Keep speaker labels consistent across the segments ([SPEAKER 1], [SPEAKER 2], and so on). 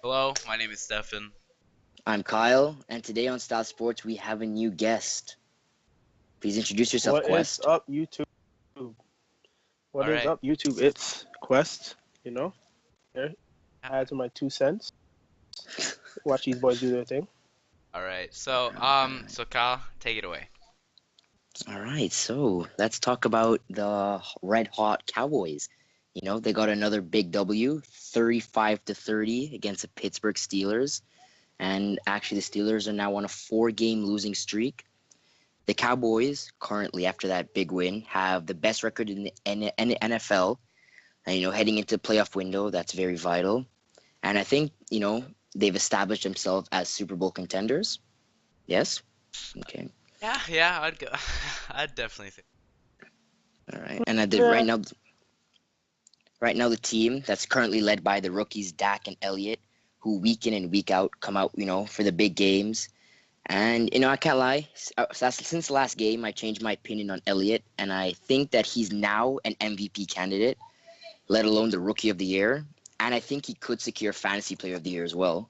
[SPEAKER 1] Hello, my name is Stefan.
[SPEAKER 2] I'm Kyle, and today on StyleSports we have a new guest. Please introduce yourself,
[SPEAKER 3] What is
[SPEAKER 2] Quest.
[SPEAKER 3] up, YouTube? What
[SPEAKER 1] All
[SPEAKER 3] is
[SPEAKER 1] right.
[SPEAKER 3] up, YouTube? It's Quest, There, add to my 2 cents. Watch these boys do their thing.
[SPEAKER 1] All right. So Kyle, take it away.
[SPEAKER 2] All right, so let's talk about the red hot Cowboys. They got another big W, 35-30 against the Pittsburgh Steelers. And actually, the Steelers are now on a 4-game losing streak. The Cowboys, currently after that big win, have the best record in the NFL. And, heading into the playoff window, that's very vital. And I think, they've established themselves as Super Bowl contenders. Yes? Okay.
[SPEAKER 1] Yeah, I'd go. I'd definitely think.
[SPEAKER 2] All right. And right now the team that's currently led by the rookies Dak and Elliott, who week in and week out come out, for the big games. And, I can't lie. Since the last game, I changed my opinion on Elliott, and I think that he's now an MVP candidate, let alone the Rookie of the Year. And I think he could secure Fantasy Player of the Year as well.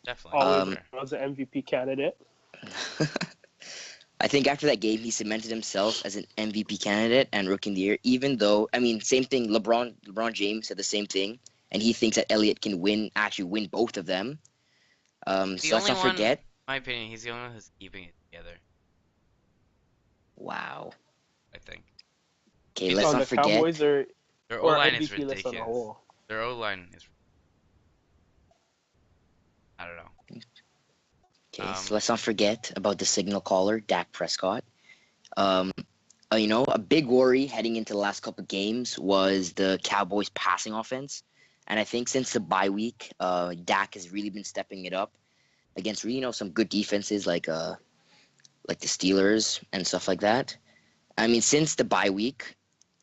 [SPEAKER 1] Definitely.
[SPEAKER 3] Always was an MVP candidate.
[SPEAKER 2] I think after that game, he cemented himself as an MVP candidate and Rookie of the Year, even though, same thing, LeBron James said the same thing, and he thinks that Elliott can actually win both of them. So let's not forget.
[SPEAKER 1] In my opinion, he's the only one who's keeping it together.
[SPEAKER 2] Wow.
[SPEAKER 1] I think.
[SPEAKER 2] Okay, let's not forget.
[SPEAKER 3] Cowboys
[SPEAKER 1] Their O-line is
[SPEAKER 3] MVP list on the
[SPEAKER 1] ridiculous.
[SPEAKER 3] whole.
[SPEAKER 1] Their O-line is. I don't know.
[SPEAKER 2] Okay, so let's not forget about the signal caller, Dak Prescott. A big worry heading into the last couple of games was the Cowboys' passing offense. And I think since the bye week, Dak has really been stepping it up against really, some good defenses like the Steelers and stuff like that. Since the bye week,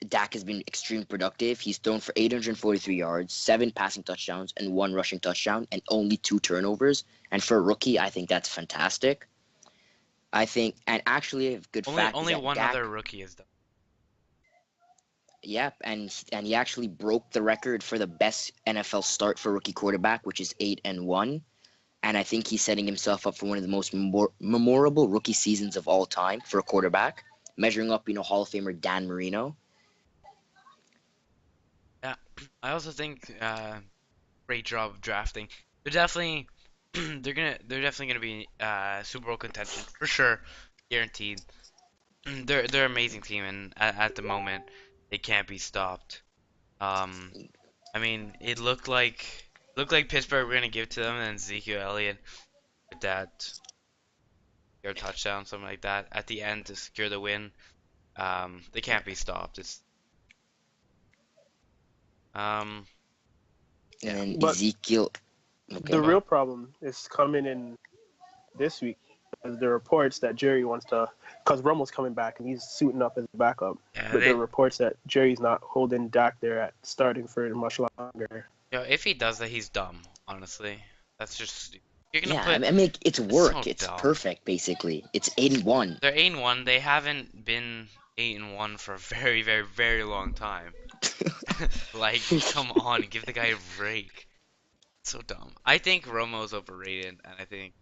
[SPEAKER 2] Dak has been extremely productive. He's thrown for 843 yards, 7 passing touchdowns, and 1 rushing touchdown, and only 2 turnovers. And for a rookie, I think that's fantastic. I think, and actually, a good fact
[SPEAKER 1] only
[SPEAKER 2] is that
[SPEAKER 1] one
[SPEAKER 2] Dak,
[SPEAKER 1] other rookie is done.
[SPEAKER 2] Yep, and he actually broke the record for the best NFL start for rookie quarterback, which is 8-1. And I think he's setting himself up for one of the most memorable rookie seasons of all time for a quarterback, measuring up, Hall of Famer Dan Marino.
[SPEAKER 1] Yeah, I also think great job of drafting. They're definitely gonna be Super Bowl contention for sure, guaranteed. They're an amazing team, and at the moment they can't be stopped. It looked like Pittsburgh were gonna give it to them, and Ezekiel Elliott with that touchdown, something like that, at the end to secure the win. They can't be stopped.
[SPEAKER 2] And
[SPEAKER 3] But
[SPEAKER 2] Ezekiel.
[SPEAKER 3] the real problem is coming in this week. The reports that Jerry wants to, because Romo's coming back and he's suiting up as a backup.
[SPEAKER 1] Yeah,
[SPEAKER 3] But there are reports that Jerry's not holding Dak there at starting for much longer.
[SPEAKER 1] if he does that, he's dumb. Honestly, that's just you're gonna
[SPEAKER 2] Yeah,
[SPEAKER 1] put.
[SPEAKER 2] it's work.
[SPEAKER 1] So
[SPEAKER 2] It's
[SPEAKER 1] dumb.
[SPEAKER 2] perfect, basically. It's 8-1.
[SPEAKER 1] They're 8-1. They haven't been 8-1 for a very, very, very long time. Like, come on, give the guy a break. It's so dumb. I think Romo's overrated, and I think.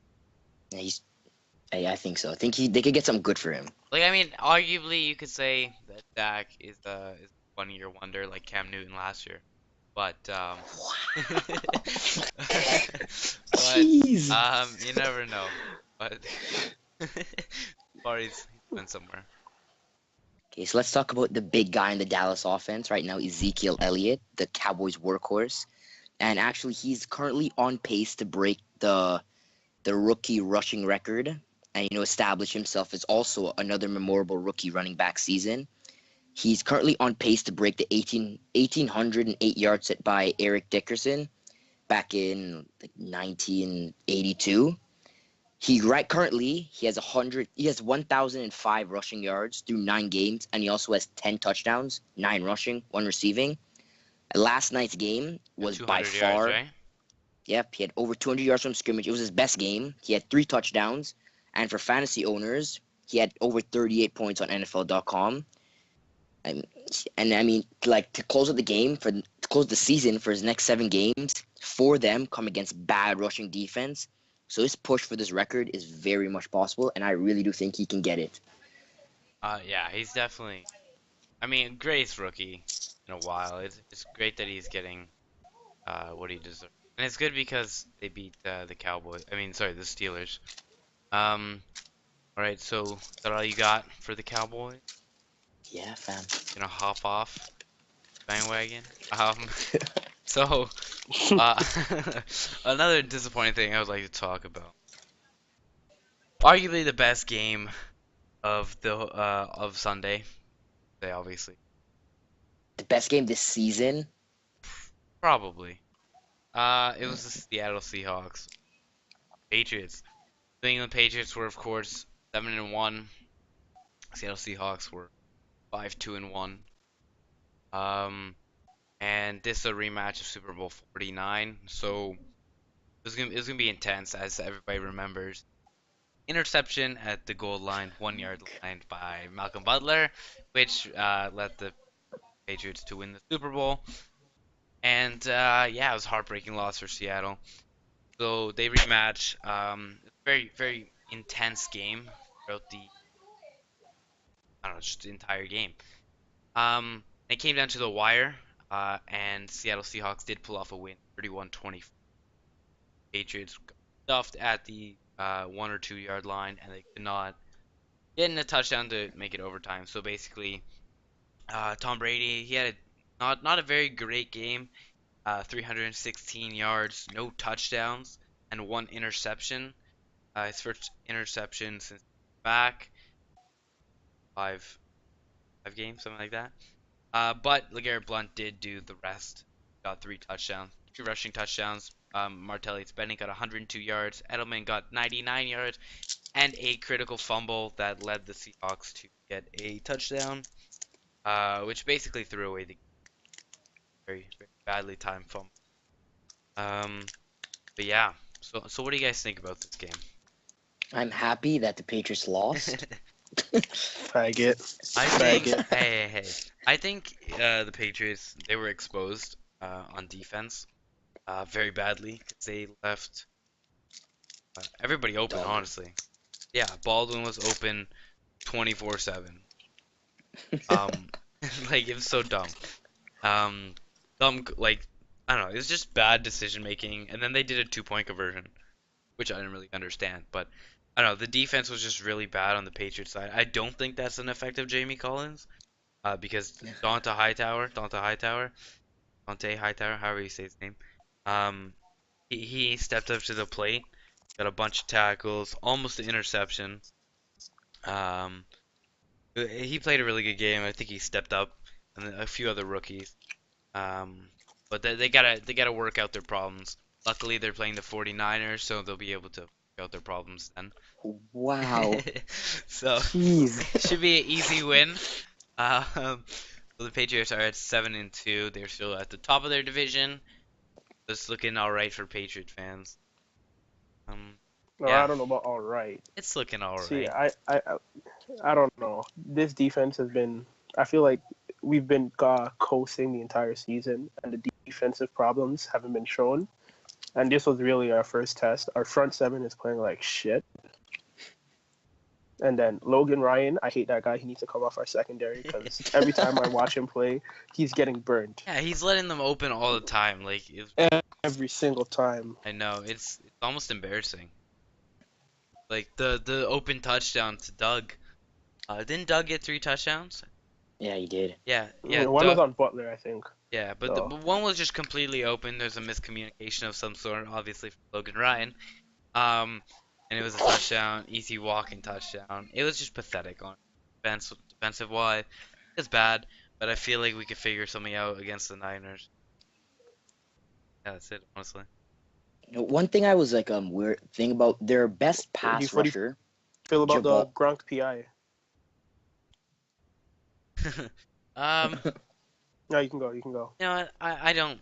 [SPEAKER 2] I think so. I think they could get something good for him.
[SPEAKER 1] Arguably, you could say that Dak is a one-year wonder, like Cam Newton last year. But
[SPEAKER 2] Jeez.
[SPEAKER 1] you never know. But Barry's went somewhere.
[SPEAKER 2] Okay, so let's talk about the big guy in the Dallas offense right now, Ezekiel Elliott, the Cowboys' workhorse. And actually, he's currently on pace to break the rookie rushing record and, establish himself as also another memorable rookie running back season. He's currently on pace to break the 1,808 yards set by Eric Dickerson back in 1982. He has 1,005 rushing yards through 9 games, and he also has 10 touchdowns, 9 rushing, 1 receiving. Last night's game was by far.
[SPEAKER 1] Yards, right?
[SPEAKER 2] Yep, he had over 200 yards from scrimmage. It was his best game. He had 3 touchdowns, and for fantasy owners, he had over 38 points on NFL.com. To close out the game to close the season for his next 7 games, for them come against bad rushing defense. So his push for this record is very much possible, and I really do think he can get it.
[SPEAKER 1] Yeah, he's definitely. I mean, greatest rookie in a while. It's great that he's getting what he deserves, and it's good because they beat the Cowboys. I mean, sorry, the Steelers. Um, all right, so is that all you got for the Cowboys?
[SPEAKER 2] Yeah, fam.
[SPEAKER 1] Gonna hop off bandwagon. So uh, another disappointing thing I would like to talk about. Arguably the best game of Sunday. They obviously
[SPEAKER 2] The best game this season.
[SPEAKER 1] probably. It was the Seattle Seahawks. Patriots. The New England Patriots were, of course, 7-1. Seattle Seahawks were 5-2-1. Um, and this is a rematch of Super Bowl 49. So it was gonna be intense, as everybody remembers. Interception at the goal line, 1 yard line by Malcolm Butler, which led the Patriots to win the Super Bowl. And yeah, it was a heartbreaking loss for Seattle. So they rematch. Very, very intense game throughout the, I don't know, just the entire game. It came down to the wire, and Seattle Seahawks did pull off a win, 31-20. Patriots got stuffed at the 1 or 2 yard line, and they could not get in a touchdown to make it overtime. So basically, Tom Brady, he had not a very great game. 316 yards, no touchdowns, and one interception. His first interception since back five games, something like that. But LeGarrette Blount did do the rest. Got 3 touchdowns, 2 rushing touchdowns. Martellus Bennett got 102 yards. Edelman got 99 yards, and a critical fumble that led the Seahawks to get a touchdown, which basically threw away the very, very badly timed fumble. But yeah. So what do you guys think about this game?
[SPEAKER 2] I'm happy that the Patriots lost.
[SPEAKER 3] Faggot.
[SPEAKER 1] I think,
[SPEAKER 3] Faggot.
[SPEAKER 1] hey. I think the Patriots, they were exposed on defense very badly. 'Cause they left everybody open,
[SPEAKER 2] Dumb.
[SPEAKER 1] honestly. Yeah, Baldwin was open 24/7. Um, like it was so dumb. Like I don't know, it was just bad decision making. And then they did a 2-point conversion, which I didn't really understand. But I don't know, the defense was just really bad on the Patriots side. I don't think that's an effect of Jamie Collins. Because Dante Hightower, however you say his name, um, he stepped up to the plate, got a bunch of tackles, almost an interception. Um, he played a really good game. I think he stepped up, and a few other rookies. But they gotta work out their problems. Luckily, they're playing the 49ers, so they'll be able to work out their problems then.
[SPEAKER 2] Wow.
[SPEAKER 1] So
[SPEAKER 2] Jeez.
[SPEAKER 1] should be an easy win. So the Patriots are at 7-2. They're still at the top of their division. It's looking all right for Patriot fans.
[SPEAKER 3] No,
[SPEAKER 1] Yeah,
[SPEAKER 3] I don't know about all right.
[SPEAKER 1] it's looking all
[SPEAKER 3] See,
[SPEAKER 1] right.
[SPEAKER 3] I don't know. This defense has been. I feel like we've been coasting the entire season, and the defensive problems haven't been shown. And this was really our first test. Our front seven is playing like shit. And then Logan Ryan, I hate that guy. He needs to come off our secondary because every time I watch him play, he's getting burned.
[SPEAKER 1] Yeah, he's letting them open all the time. Like
[SPEAKER 3] Every single time.
[SPEAKER 1] I know it's almost embarrassing. Like the open touchdown to Doug. Didn't Doug get 3 touchdowns?
[SPEAKER 2] Yeah, he did.
[SPEAKER 1] Yeah,
[SPEAKER 3] One was on Butler, I think.
[SPEAKER 1] Yeah, but
[SPEAKER 3] So.
[SPEAKER 1] but one was just completely open. There's a miscommunication of some sort, obviously from Logan Ryan. And it was a touchdown, easy walking touchdown. It was just pathetic on defensive wise. It's bad, but I feel like we could figure something out against the Niners. Yeah, that's it, honestly.
[SPEAKER 2] One thing I was like weird thing about their best pass
[SPEAKER 3] What do you
[SPEAKER 2] rusher.
[SPEAKER 3] feel about the
[SPEAKER 2] Jabal-
[SPEAKER 3] Gronk PI?
[SPEAKER 1] Um,
[SPEAKER 3] No, you can go. You can go.
[SPEAKER 1] you know what? I don't.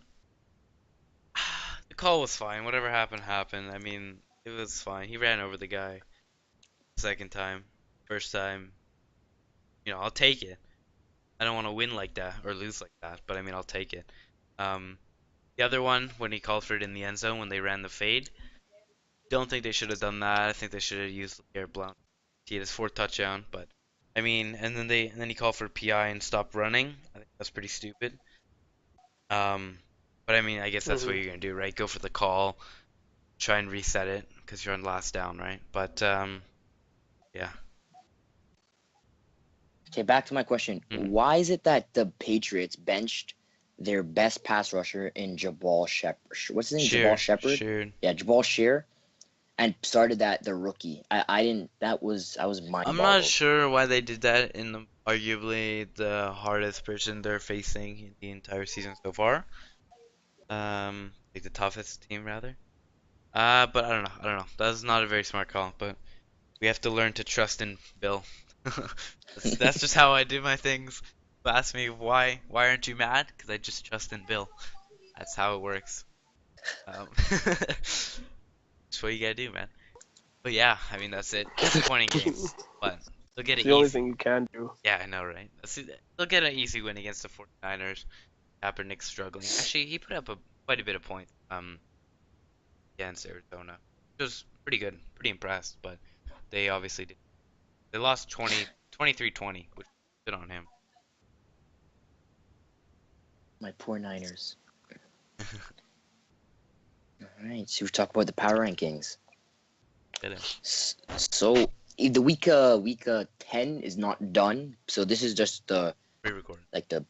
[SPEAKER 1] The call was fine. Whatever happened, happened. I mean, it was fine. He ran over the guy second time. First time, I'll take it. I don't want to win like that or lose like that, but I mean, I'll take it. Um, The other one, when he called for it in the end zone when they ran the fade, don't think they should have done that. I think they should have used Air Blount. He had his fourth touchdown, but I mean, and then he called for PI and stopped running. I think that's pretty stupid. Um, but I mean, I guess that's what
[SPEAKER 3] Hmm.
[SPEAKER 1] you're gonna do, right? Go for the call, try and reset it because you're on last down, right? But yeah.
[SPEAKER 2] Okay, back to my question.
[SPEAKER 1] Mhm.
[SPEAKER 2] Why is it that the Patriots benched their best pass rusher in Jabal Shepard? What's his name? Jabal
[SPEAKER 1] Sure,
[SPEAKER 2] Shepard?
[SPEAKER 1] sure.
[SPEAKER 2] Yeah, Jabal Shear, and started that the rookie. I didn't. I was mind
[SPEAKER 1] I'm not
[SPEAKER 2] boggled.
[SPEAKER 1] sure why they did that in arguably the hardest person they're facing in the entire season so far. Like the toughest team rather. But I don't know. I don't know. That's not a very smart call, but we have to learn to trust in Bill. That's just how I do my things. If you ask me why aren't you mad? Because I just trust in Bill. That's how it works. That's what you gotta do, man. But yeah, I mean that's it. Disappointing game,
[SPEAKER 3] It's
[SPEAKER 1] but they'll get it
[SPEAKER 3] the only
[SPEAKER 1] easy.
[SPEAKER 3] thing you can do.
[SPEAKER 1] Yeah, I know, right? They'll get an easy win against the 49ers. Kaepernick's struggling. Actually, he put up quite a bit of points against Arizona. It was pretty good. Pretty impressed, but they obviously did. They lost 23-20, which is good on him.
[SPEAKER 2] My poor Niners. All right, so we talk about the power rankings.
[SPEAKER 1] Did him.
[SPEAKER 2] So the week 10 is not done. So this is just the
[SPEAKER 1] Pre-recorded.
[SPEAKER 2] like the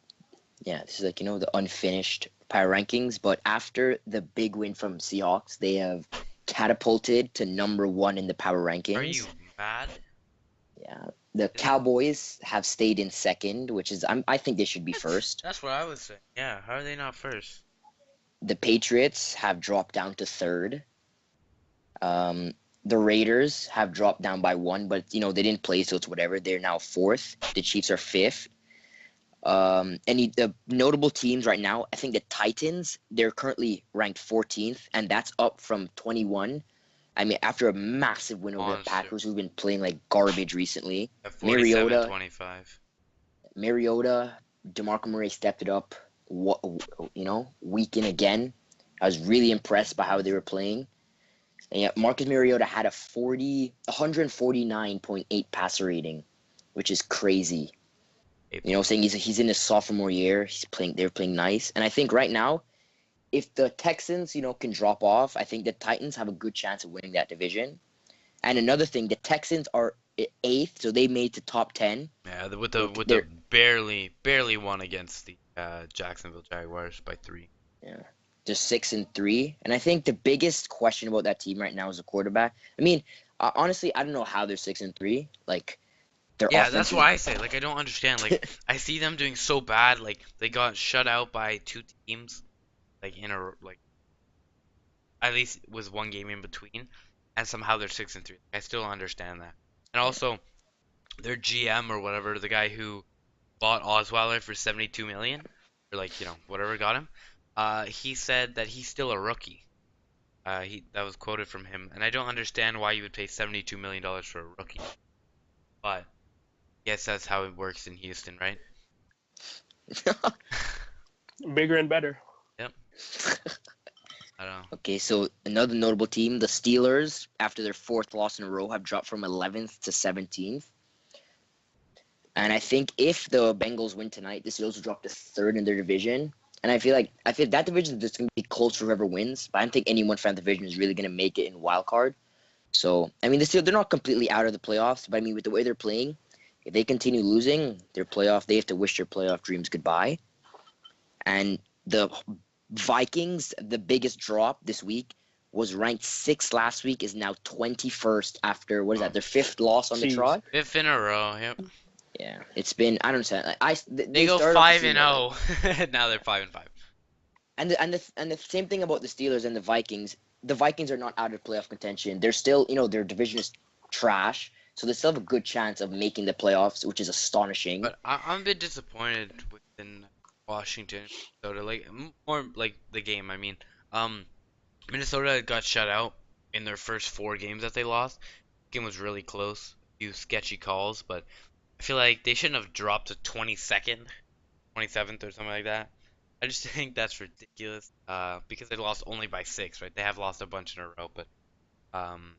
[SPEAKER 2] yeah, this is like the unfinished power rankings. But after the big win from Seahawks, they have catapulted to number one in the power
[SPEAKER 1] Are you
[SPEAKER 2] rankings.
[SPEAKER 1] mad?
[SPEAKER 2] Yeah, the Cowboys have stayed in second, which is I think they should be
[SPEAKER 1] What?
[SPEAKER 2] first.
[SPEAKER 1] That's what I was saying. Yeah, how are they not first?
[SPEAKER 2] The Patriots have dropped down to third. Um, the Raiders have dropped down by one, but they didn't play, so it's whatever. They're now fourth. The Chiefs are fifth. The notable teams right now, I think the Titans, they're currently ranked 14th, and that's up from 21. I mean, after a massive win over the
[SPEAKER 1] Monster.
[SPEAKER 2] Packers, who've been playing like garbage recently.
[SPEAKER 1] At
[SPEAKER 2] Mariota,
[SPEAKER 1] 47-25.
[SPEAKER 2] Mariota, DeMarco Murray stepped it up. Week in again. I was really impressed by how they were playing. And yet Marcus Mariota had a 149.8 passer rating, which is crazy. Saying he's in his sophomore year, they're playing nice. And I think right now, if the Texans, can drop off, I think the Titans have a good chance of winning that division. And another thing, the Texans are eighth, so they made the top 10.
[SPEAKER 1] Yeah, with
[SPEAKER 2] They're,
[SPEAKER 1] the
[SPEAKER 2] they're
[SPEAKER 1] barely won against the Jacksonville Jaguars by 3.
[SPEAKER 2] yeah, just 6-3. And I think the biggest question about that team right now is the quarterback. I mean, honestly, I don't know how they're 6-3. Like, their
[SPEAKER 1] Yeah,
[SPEAKER 2] offense
[SPEAKER 1] that's
[SPEAKER 2] is
[SPEAKER 1] why I say like I don't understand. Like I see them doing so bad. Like they got shut out by 2 teams, like in a like at least was one game in between, and somehow they're 6-3. I still don't understand that. And also their GM or whatever, the guy who bought Osweiler for 72 million, or like whatever got him, he said that he's still a rookie. He that was quoted from him, and I don't understand why you would pay 72 million dollars for a rookie. But yes, that's how it works in Houston, right?
[SPEAKER 3] Bigger and better.
[SPEAKER 1] Yep. I don't know.
[SPEAKER 2] Okay, so another notable team, the Steelers, after their fourth loss in a row, have dropped from 11th to 17th. And I think if the Bengals win tonight, the Steelers will drop to third in their division. And I feel that division is just going to be close for whoever wins. But I don't think anyone from that division is really going to make it in wild card. So, I mean, they're not completely out of the playoffs. But, I mean, with the way they're playing, if they continue losing they have to wish their playoff dreams goodbye. And the Vikings, the biggest drop this week, was ranked 6th last week, is now 21st after, what is that, their 5th loss on the
[SPEAKER 3] Jeez.
[SPEAKER 2] trot?
[SPEAKER 1] 5th in a row. Yep.
[SPEAKER 2] Yeah, it's been, I don't understand.
[SPEAKER 1] They go
[SPEAKER 2] started off the
[SPEAKER 1] 5-0.
[SPEAKER 2] season,
[SPEAKER 1] Now they're 5-5.
[SPEAKER 2] and the same thing about the Steelers and the Vikings. The Vikings are not out of playoff contention. They're still, their division is trash, so they still have a good chance of making the playoffs, which is astonishing.
[SPEAKER 1] But I'm a bit disappointed within Washington, Minnesota. Like more like the game. I mean, Minnesota got shut out in their first 4 games that they lost. The game was really close. A few sketchy calls, but I feel like they shouldn't have dropped to 22nd, 27th, or something like that. I just think that's ridiculous. Because they lost only by 6, right? They have lost a bunch in a row, but um,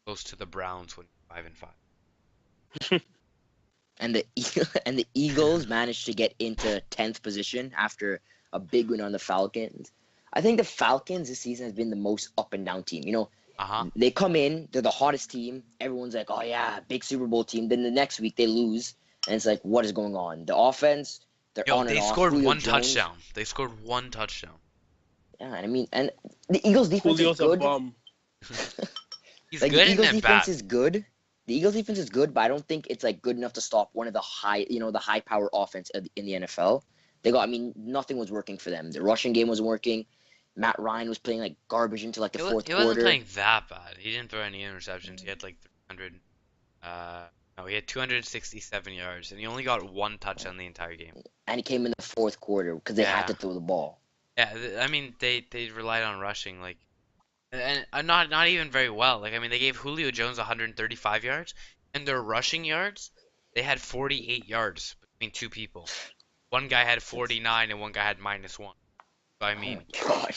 [SPEAKER 1] close to the Browns when 5-5.
[SPEAKER 2] And the and the Eagles managed to get into 10th position after a big win on the Falcons. I think the Falcons this season has been the most up and down team.
[SPEAKER 1] Uh-huh.
[SPEAKER 2] They come in, they're the hottest team. Everyone's like, "Oh yeah, big Super Bowl team." Then the next week they lose, and it's like, what is going on? The offense, they're
[SPEAKER 1] Yo,
[SPEAKER 2] on and
[SPEAKER 1] they
[SPEAKER 2] off.
[SPEAKER 1] scored
[SPEAKER 2] Julio
[SPEAKER 1] one
[SPEAKER 2] Jones,
[SPEAKER 1] touchdown. They scored one touchdown.
[SPEAKER 2] Yeah, and the Eagles defense
[SPEAKER 3] Julio's
[SPEAKER 2] is
[SPEAKER 3] a
[SPEAKER 2] good.
[SPEAKER 3] bum.
[SPEAKER 1] He's
[SPEAKER 2] Like
[SPEAKER 1] good
[SPEAKER 2] the
[SPEAKER 1] and
[SPEAKER 2] Eagles
[SPEAKER 1] then
[SPEAKER 2] defense
[SPEAKER 1] bad.
[SPEAKER 2] is good. The Eagles defense is good, but I don't think it's like good enough to stop one of the high power offense in the NFL. Nothing was working for them. The rushing game wasn't working. Matt Ryan was playing like garbage into like the fourth
[SPEAKER 1] He wasn't
[SPEAKER 2] quarter,
[SPEAKER 1] playing that bad. He didn't throw any interceptions. He had like 300. No, he had 267 yards, and he only got one touchdown the entire game.
[SPEAKER 2] and he came in the fourth quarter because they had
[SPEAKER 1] Yeah.
[SPEAKER 2] to throw the ball.
[SPEAKER 1] Yeah, I mean they relied on rushing like, and not even very well. Like I mean they gave Julio Jones 135 yards, and their rushing yards they had 48 yards between two people. One guy had 49 and one guy had -1. So I
[SPEAKER 2] Oh
[SPEAKER 1] mean,
[SPEAKER 2] my gosh.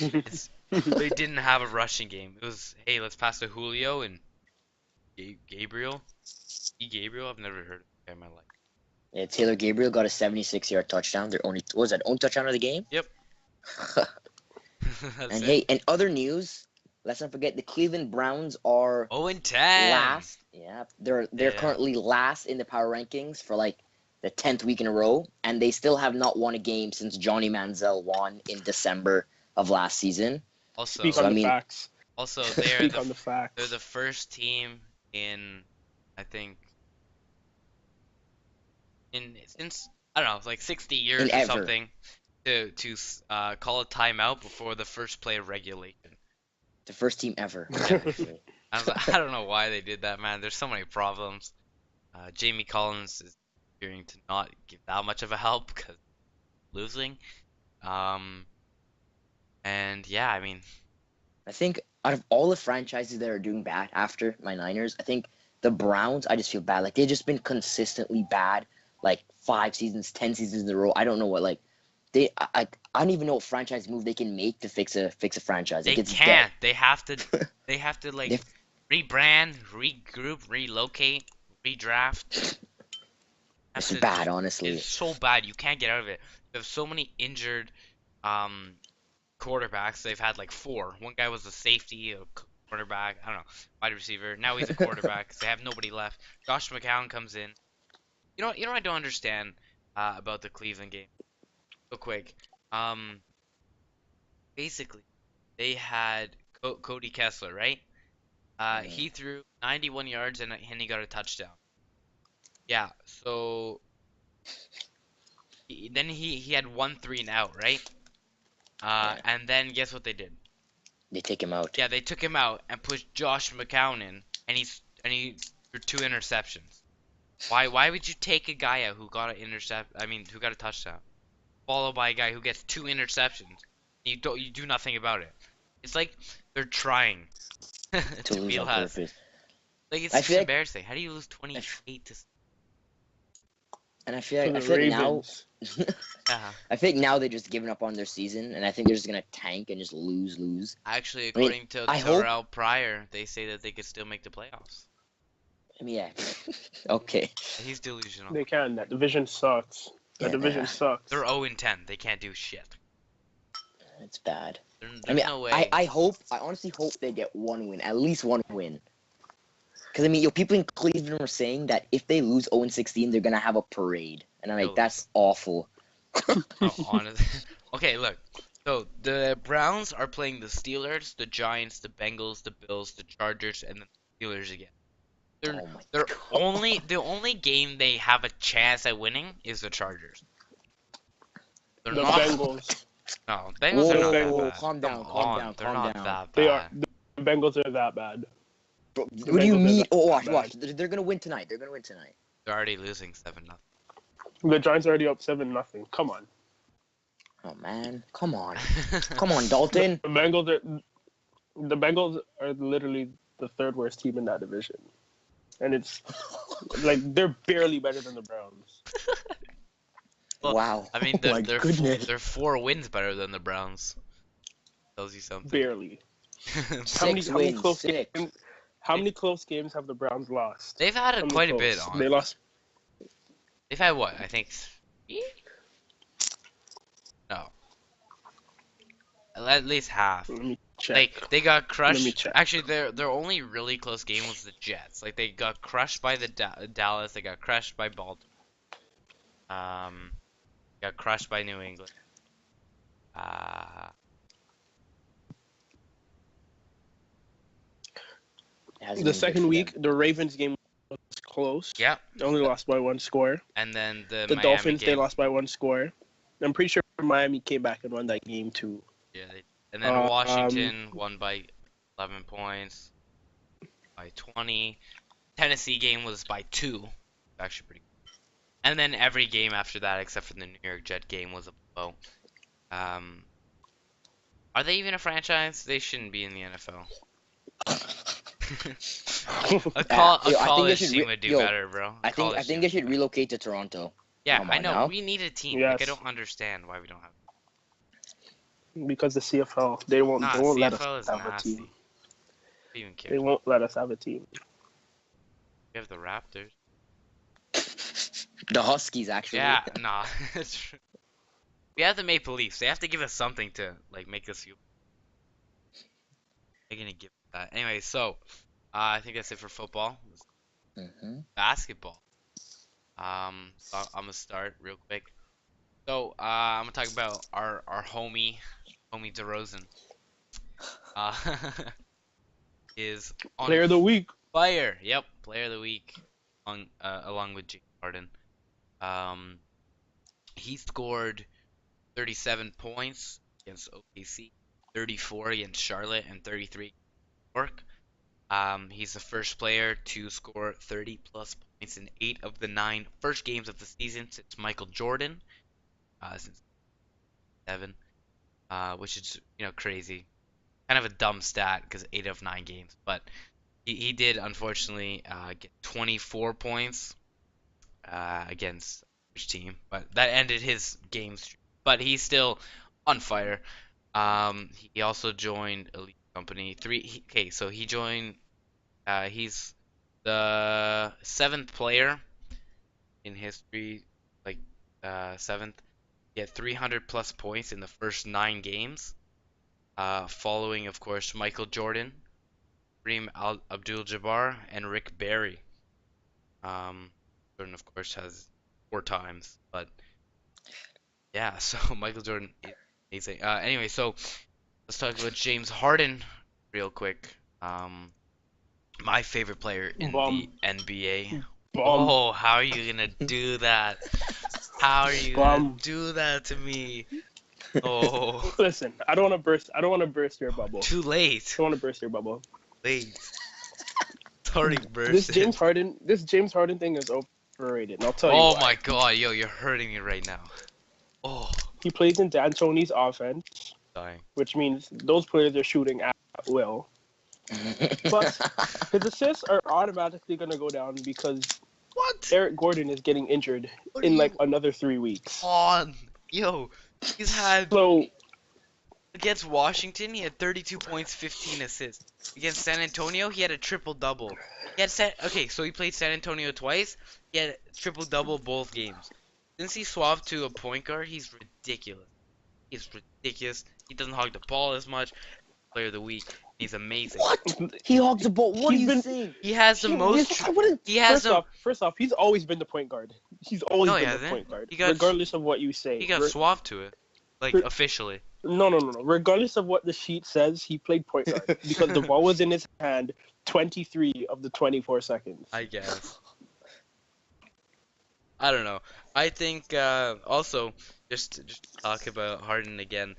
[SPEAKER 1] they didn't have a rushing game. It was, hey, let's pass to Julio and Gabriel. Gabriel, I've never heard of that guy in my life.
[SPEAKER 2] Yeah, Taylor Gabriel got a 76-yard touchdown. Their only what was that only touchdown of the game.
[SPEAKER 1] Yep.
[SPEAKER 2] And
[SPEAKER 1] That's
[SPEAKER 2] hey,
[SPEAKER 1] it.
[SPEAKER 2] in other news, let's not forget the Cleveland Browns are
[SPEAKER 1] 0-10.
[SPEAKER 2] last. Yeah, they're
[SPEAKER 1] Yeah.
[SPEAKER 2] currently last in the power rankings for like the 10th week in a row, and they still have not won a game since Johnny Manziel won in December of last season.
[SPEAKER 1] Also,
[SPEAKER 3] Speak
[SPEAKER 2] So,
[SPEAKER 3] on
[SPEAKER 2] I
[SPEAKER 3] the
[SPEAKER 2] mean-
[SPEAKER 3] facts.
[SPEAKER 1] also they are
[SPEAKER 3] Speak on
[SPEAKER 1] the
[SPEAKER 3] the facts.
[SPEAKER 1] they're the first team in, I think, since I don't know, like 60 years
[SPEAKER 2] In
[SPEAKER 1] or
[SPEAKER 2] ever.
[SPEAKER 1] something to call a timeout before the first play of regulation.
[SPEAKER 2] The first team ever.
[SPEAKER 1] Yeah. I was like, I don't know why they did that, man. There's so many problems. Jamie Collins is appearing to not give that much of a help because losing. And yeah, I mean,
[SPEAKER 2] I think out of all the franchises that are doing bad after my Niners, I think the Browns, I just feel bad. Like they've just been consistently bad, like 5 seasons, 10 seasons in a row. I don't know what like I don't even know what franchise move they can make to fix a franchise.
[SPEAKER 1] they
[SPEAKER 2] Like it's
[SPEAKER 1] can't.
[SPEAKER 2] dead.
[SPEAKER 1] They have to like
[SPEAKER 2] They-
[SPEAKER 1] rebrand, regroup, relocate, redraft.
[SPEAKER 2] It's
[SPEAKER 1] Have to
[SPEAKER 2] bad,
[SPEAKER 1] do-
[SPEAKER 2] honestly.
[SPEAKER 1] It's so bad. You can't get out of it. They have so many injured quarterbacks. They've had like 4. One guy was a safety, a quarterback, I don't know, wide receiver. Now he's a quarterback 'cause they have nobody left. Josh McCown comes in. You know what I don't understand about the Cleveland game? Real quick. Basically, they had Cody Kessler, right?
[SPEAKER 2] Yeah.
[SPEAKER 1] He threw 91 yards and he got a touchdown. Yeah, so then he had 1 3 and out, right?
[SPEAKER 2] Yeah.
[SPEAKER 1] And then guess what they did?
[SPEAKER 2] They take him out.
[SPEAKER 1] Yeah, they took him out and pushed Josh McCown in, and he threw 2 interceptions. Why would you take a guy out who got who got a touchdown, followed by a guy who gets 2 interceptions? You do nothing about it. It's like they're trying
[SPEAKER 2] To
[SPEAKER 1] to
[SPEAKER 2] lose
[SPEAKER 1] be
[SPEAKER 2] on
[SPEAKER 1] last.
[SPEAKER 2] purpose.
[SPEAKER 1] Like it's
[SPEAKER 2] I
[SPEAKER 1] just
[SPEAKER 2] feel like-
[SPEAKER 1] embarrassing. How do you lose 28 to?
[SPEAKER 2] And I feel
[SPEAKER 3] To
[SPEAKER 2] like
[SPEAKER 3] the
[SPEAKER 2] now
[SPEAKER 3] Ravens.
[SPEAKER 1] Uh-huh.
[SPEAKER 2] I think now they're just giving up on their season, and I think they're just gonna tank and just lose.
[SPEAKER 1] Actually,
[SPEAKER 2] I mean,
[SPEAKER 1] according to
[SPEAKER 2] I hope-
[SPEAKER 1] Terrell Pryor, they say that they could still make the playoffs.
[SPEAKER 2] I mean, yeah. Okay.
[SPEAKER 1] He's delusional.
[SPEAKER 3] They can. That division sucks. That
[SPEAKER 2] Yeah.
[SPEAKER 3] division sucks.
[SPEAKER 1] They're 0-10. They can't do shit.
[SPEAKER 2] It's bad.
[SPEAKER 1] There's
[SPEAKER 2] I mean,
[SPEAKER 1] no way.
[SPEAKER 2] I honestly hope they get 1 win, at least 1 win. Because I mean, people in Cleveland were saying that if they lose 0-16, they're gonna have a parade, and I'm like,
[SPEAKER 1] They'll
[SPEAKER 2] that's awful.
[SPEAKER 1] Oh, honestly. Okay, look. So the Browns are playing the Steelers, the Giants, the Bengals, the Bills, the Chargers, and the Steelers again. They're
[SPEAKER 2] Oh my
[SPEAKER 1] they're
[SPEAKER 2] God.
[SPEAKER 1] the only game they have a chance at winning is the Chargers. They're
[SPEAKER 3] The
[SPEAKER 1] not.
[SPEAKER 3] Bengals.
[SPEAKER 1] No, Bengals are not that
[SPEAKER 2] Whoa,
[SPEAKER 1] bad.
[SPEAKER 2] calm down,
[SPEAKER 1] Come
[SPEAKER 2] calm
[SPEAKER 1] on,
[SPEAKER 2] down,
[SPEAKER 1] they're
[SPEAKER 2] calm
[SPEAKER 1] not
[SPEAKER 2] down.
[SPEAKER 1] that
[SPEAKER 3] They
[SPEAKER 1] bad.
[SPEAKER 3] are. The Bengals are that bad.
[SPEAKER 2] Bro, what do you
[SPEAKER 3] Bengals are
[SPEAKER 2] mean?
[SPEAKER 3] that
[SPEAKER 2] Oh, watch,
[SPEAKER 3] bad.
[SPEAKER 2] watch. They're gonna win tonight. They're gonna win tonight.
[SPEAKER 1] They're already losing 7-0.
[SPEAKER 3] The Giants are already up 7-0. Come on.
[SPEAKER 2] Oh man, come on, come on, Dalton.
[SPEAKER 3] The Bengals are literally the 3rd worst team in that division, and it's like they're barely better than the Browns.
[SPEAKER 2] Wow.
[SPEAKER 1] I mean,
[SPEAKER 2] Oh my goodness.
[SPEAKER 1] they're 4 wins better than the Browns. Tells you something.
[SPEAKER 3] Barely.
[SPEAKER 2] Six
[SPEAKER 3] How many
[SPEAKER 2] wins.
[SPEAKER 3] close
[SPEAKER 2] Six.
[SPEAKER 3] games? How many close games have the Browns lost?
[SPEAKER 1] They've had
[SPEAKER 3] How many
[SPEAKER 1] quite a bit
[SPEAKER 3] close?
[SPEAKER 1] on.
[SPEAKER 3] They lost.
[SPEAKER 1] They've had what? I think 3? No, at least half.
[SPEAKER 3] Let me check.
[SPEAKER 1] Like they got
[SPEAKER 3] Let me
[SPEAKER 1] crushed.
[SPEAKER 3] check.
[SPEAKER 1] Actually, their only really close game was the Jets. Like they got crushed by the Dallas. They got crushed by Baltimore. Got crushed by New England. Uh,
[SPEAKER 2] It hasn't
[SPEAKER 3] The
[SPEAKER 2] been good
[SPEAKER 3] second
[SPEAKER 2] for
[SPEAKER 3] week,
[SPEAKER 2] them.
[SPEAKER 3] the Ravens game was close.
[SPEAKER 1] yeah,
[SPEAKER 3] They only lost by 1 score.
[SPEAKER 1] and then the
[SPEAKER 3] The
[SPEAKER 1] Miami
[SPEAKER 3] Dolphins, they
[SPEAKER 1] game.
[SPEAKER 3] lost by 1 score. I'm pretty sure Miami came back and won that game too.
[SPEAKER 1] Yeah, and then Washington won by 11 points, by 20. Tennessee game was by 2. Actually pretty good. And then every game after that, except for the New York Jet game, was a blow. Are they even a franchise? They shouldn't be in the NFL. A college team would do better, bro.
[SPEAKER 2] I think they should relocate to Toronto.
[SPEAKER 1] Yeah,
[SPEAKER 2] Come
[SPEAKER 1] I
[SPEAKER 2] on
[SPEAKER 1] know.
[SPEAKER 2] now.
[SPEAKER 1] We need a team.
[SPEAKER 3] Yes.
[SPEAKER 1] Like I don't understand why we don't have.
[SPEAKER 3] Because the CFL, they won't let
[SPEAKER 1] CFL
[SPEAKER 3] us
[SPEAKER 1] is
[SPEAKER 3] have a
[SPEAKER 1] nasty.
[SPEAKER 3] team.
[SPEAKER 1] Who even
[SPEAKER 3] They
[SPEAKER 1] cares?
[SPEAKER 3] won't let us have a team.
[SPEAKER 1] We have the Raptors.
[SPEAKER 2] The Huskies, actually.
[SPEAKER 1] Yeah, nah. It's true. We have the Maple Leafs. They have to give us something to like make us feel. They're gonna give that anyway. So, I think that's it for football.
[SPEAKER 2] Mm-hmm.
[SPEAKER 1] Basketball. So I'm gonna start real quick. So, I'm gonna talk about our homie DeRozan. Uh, is on
[SPEAKER 3] Player of the week.
[SPEAKER 1] fire. Yep, player of the week, along with James Harden. He scored 37 points against OKC, 34 against Charlotte, and 33 against York. He's the first player to score 30 plus points in 8 of the 9 first games of the season since Michael Jordan, since 7, which is crazy. Kind of a dumb stat because 8 of 9 games, but he did unfortunately get 24 points against which team, but that ended his game streak. But he's still on fire. He also joined Elite Company 3. Okay, so he joined. He's the 7th player in history, like 7th. He had 300 plus points in the first 9 games, following, of course, Michael Jordan, Kareem Abdul-Jabbar, and Rick Barry. Jordan, of course, has 4 times, but yeah, so Michael Jordan is amazing. Anyway, so let's talk about James Harden real quick. My favorite player in
[SPEAKER 3] Bum.
[SPEAKER 1] the NBA.
[SPEAKER 3] Bum.
[SPEAKER 1] Oh, how are you gonna do that? How are you gonna do that to me? Oh,
[SPEAKER 3] Listen, I don't want to burst your bubble.
[SPEAKER 1] too late.
[SPEAKER 3] I don't want to burst your bubble.
[SPEAKER 1] Late. It's already bursted.
[SPEAKER 3] This James Harden thing is overrated. And I'll tell you
[SPEAKER 1] Oh
[SPEAKER 3] why.
[SPEAKER 1] my God, yo, you're hurting me right now. Oh,
[SPEAKER 3] He plays in D'Antoni's offense,
[SPEAKER 1] dying.
[SPEAKER 3] which means those players are shooting at will. But his assists are automatically going to go down because
[SPEAKER 1] What?
[SPEAKER 3] Eric Gordon is getting injured in like another 3 weeks.
[SPEAKER 1] On. Yo, he's had
[SPEAKER 3] So
[SPEAKER 1] against Washington, he had 32 points, 15 assists. Against San Antonio, he had a triple double. Okay, so he played San Antonio twice. He had a triple double both games. Since he swapped to a point guard, he's ridiculous. He's ridiculous. He doesn't hog the ball as much. Player of the week. He's amazing.
[SPEAKER 2] What? He hogged the ball. What are
[SPEAKER 3] He's
[SPEAKER 2] you
[SPEAKER 3] been-
[SPEAKER 2] saying?
[SPEAKER 1] He has the most. He has
[SPEAKER 3] First off, he's always been the point guard. He's always
[SPEAKER 1] No, he
[SPEAKER 3] been the
[SPEAKER 1] hasn't.
[SPEAKER 3] point guard,
[SPEAKER 1] He got-
[SPEAKER 3] regardless of what you say.
[SPEAKER 1] He got swapped to it, like
[SPEAKER 3] Re-
[SPEAKER 1] officially.
[SPEAKER 3] No. Regardless of what the sheet says, he played point guard because the ball was in his hand 23 of the 24 seconds.
[SPEAKER 1] I guess. I don't know. I think also just to talk about Harden again.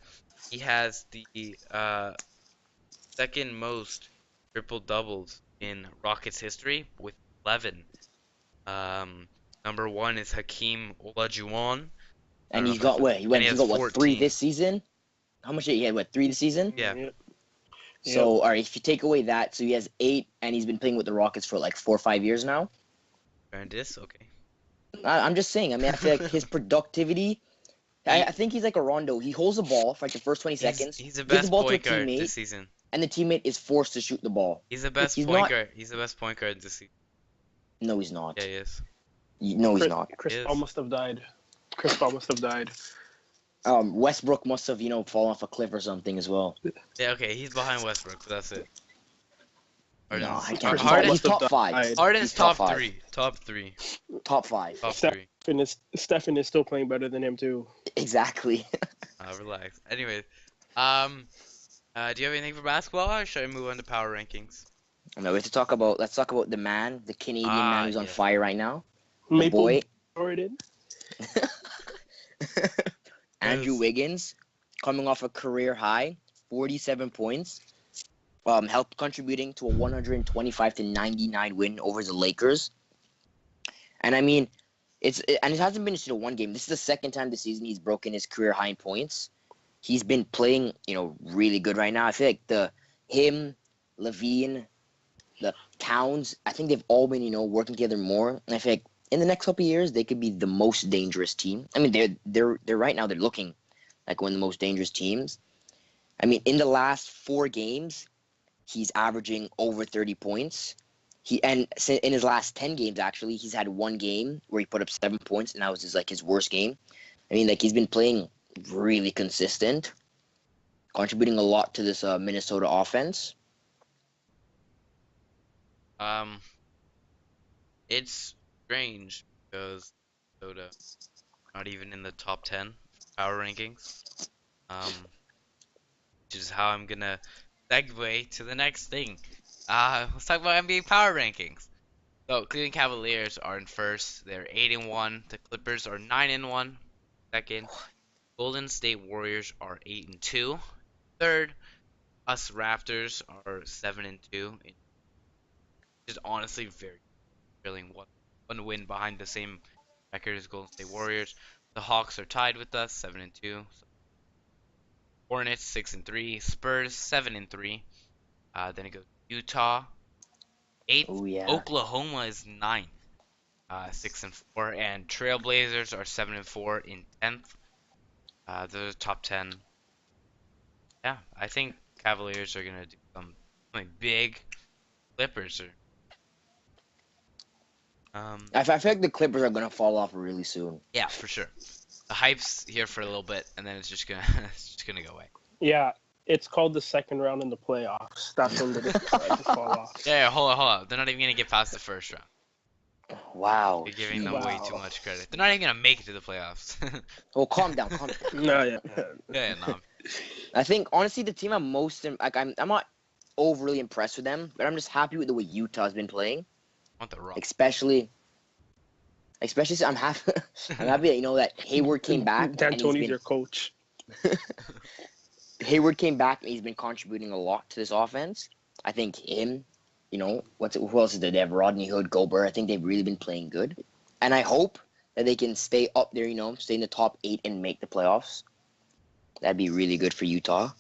[SPEAKER 1] He has the second most triple doubles in Rockets history with 11. Number 1 is Hakeem Olajuwon.
[SPEAKER 2] And he got what? He got what?
[SPEAKER 1] 14.
[SPEAKER 2] 3 this season. How much did he had? What? 3 this season?
[SPEAKER 1] Yeah.
[SPEAKER 3] Yep.
[SPEAKER 2] So, all right, if you take away that, so he has 8, and he's been playing with the Rockets for like 4 or 5 years now.
[SPEAKER 1] And this, okay.
[SPEAKER 2] I'm just saying. I mean, I feel like his productivity. I think he's like a Rondo. He holds the ball for like the first 20 seconds,
[SPEAKER 1] He's the
[SPEAKER 2] gives the
[SPEAKER 1] best
[SPEAKER 2] ball to a
[SPEAKER 1] point guard this
[SPEAKER 2] teammate,
[SPEAKER 1] season.
[SPEAKER 2] and the teammate is forced to shoot the ball.
[SPEAKER 1] He's the best
[SPEAKER 2] He's
[SPEAKER 1] point
[SPEAKER 2] not.
[SPEAKER 1] guard. He's the best point guard this season.
[SPEAKER 2] No, he's not.
[SPEAKER 1] Yeah, he is.
[SPEAKER 2] No, he's not.
[SPEAKER 3] Chris
[SPEAKER 1] Yes.
[SPEAKER 3] Paul must have died. Chris Paul must have died.
[SPEAKER 2] Westbrook must have, fallen off a cliff or something as well.
[SPEAKER 1] Yeah, okay, he's behind Westbrook, but that's it.
[SPEAKER 2] No, I
[SPEAKER 1] Harden's,
[SPEAKER 2] can't.
[SPEAKER 1] Harden's,
[SPEAKER 2] He's top five.
[SPEAKER 1] Harden's
[SPEAKER 2] He's
[SPEAKER 1] top
[SPEAKER 2] top five.
[SPEAKER 1] three. Top three.
[SPEAKER 2] Top five.
[SPEAKER 1] Top
[SPEAKER 3] Steph-
[SPEAKER 1] three.
[SPEAKER 3] Stephen is still playing better than him too.
[SPEAKER 2] Exactly.
[SPEAKER 1] Relax. Anyway, do you have anything for basketball, or should I move on to power rankings?
[SPEAKER 2] No, let's talk about the man, the Canadian man who's on
[SPEAKER 1] yeah.
[SPEAKER 2] fire right now. The
[SPEAKER 3] Maple
[SPEAKER 2] boy,
[SPEAKER 3] Jordan.
[SPEAKER 2] Andrew
[SPEAKER 1] Yes.
[SPEAKER 2] Wiggins, coming off a career high, 47 points, helped contributing to a 125-99 win over the Lakers. And I mean, it hasn't been just one game. This is the second time this season he's broken his career high in points. He's been playing, really good right now. I feel like him, Levine, the Towns, I think they've all been, working together more. And I feel like in the next couple of years, they could be the most dangerous team. I mean, they're right now, they're looking like one of the most dangerous teams. I mean, in the last 4 games, he's averaging over 30 points. In his last 10 games, actually, he's had 1 game where he put up 7 points, and that was his worst game. I mean, he's been playing really consistent, contributing a lot to this Minnesota offense.
[SPEAKER 1] It's strange because Minnesota not even in the top 10 power rankings. Which is how I'm gonna segue to the next thing. Let's talk about NBA power rankings. So Cleveland Cavaliers are in first. They're 8-1. The Clippers are 9-1. Second. Golden State Warriors are 8-2. Third. Us Raptors are 7-2. Which is honestly very thrilling. One win behind the same record as Golden State Warriors. The Hawks are tied with us, 7-2. Hornets 6-3. Spurs 7-3. Then it goes Utah 8th.
[SPEAKER 2] Oh, yeah.
[SPEAKER 1] Oklahoma is 9th, 6-4, and Trailblazers are 7-4 in 10th. They're the top 10. Yeah, I think Cavaliers are gonna do something big. Clippers are.
[SPEAKER 2] I feel like the Clippers are going to fall off really soon.
[SPEAKER 1] Yeah, for sure. The hype's here for a little bit, and then it's just gonna go away.
[SPEAKER 3] Yeah, it's called the second round in the playoffs. That's when they just fall off.
[SPEAKER 1] Yeah, hold on. They're not even gonna get past the first round.
[SPEAKER 2] Wow.
[SPEAKER 1] You're giving them
[SPEAKER 3] Wow.
[SPEAKER 1] way too much credit. They're not even gonna make it to the playoffs.
[SPEAKER 2] Oh, calm down.
[SPEAKER 3] No, yeah.
[SPEAKER 1] Yeah, no.
[SPEAKER 2] I think, honestly, the team I'm I'm not overly impressed with them, but I'm just happy with the way Utah's been playing.
[SPEAKER 1] I want the Rock.
[SPEAKER 2] Especially, I'm happy. I'm happy that that Hayward came back.
[SPEAKER 3] D'Antoni's your coach.
[SPEAKER 2] Hayward came back and he's been contributing a lot to this offense. I think him, who else is there? They have Rodney Hood, Gobert. I think they've really been playing good, and I hope that they can stay up there. Stay in the top 8 and make the playoffs. That'd be really good for Utah.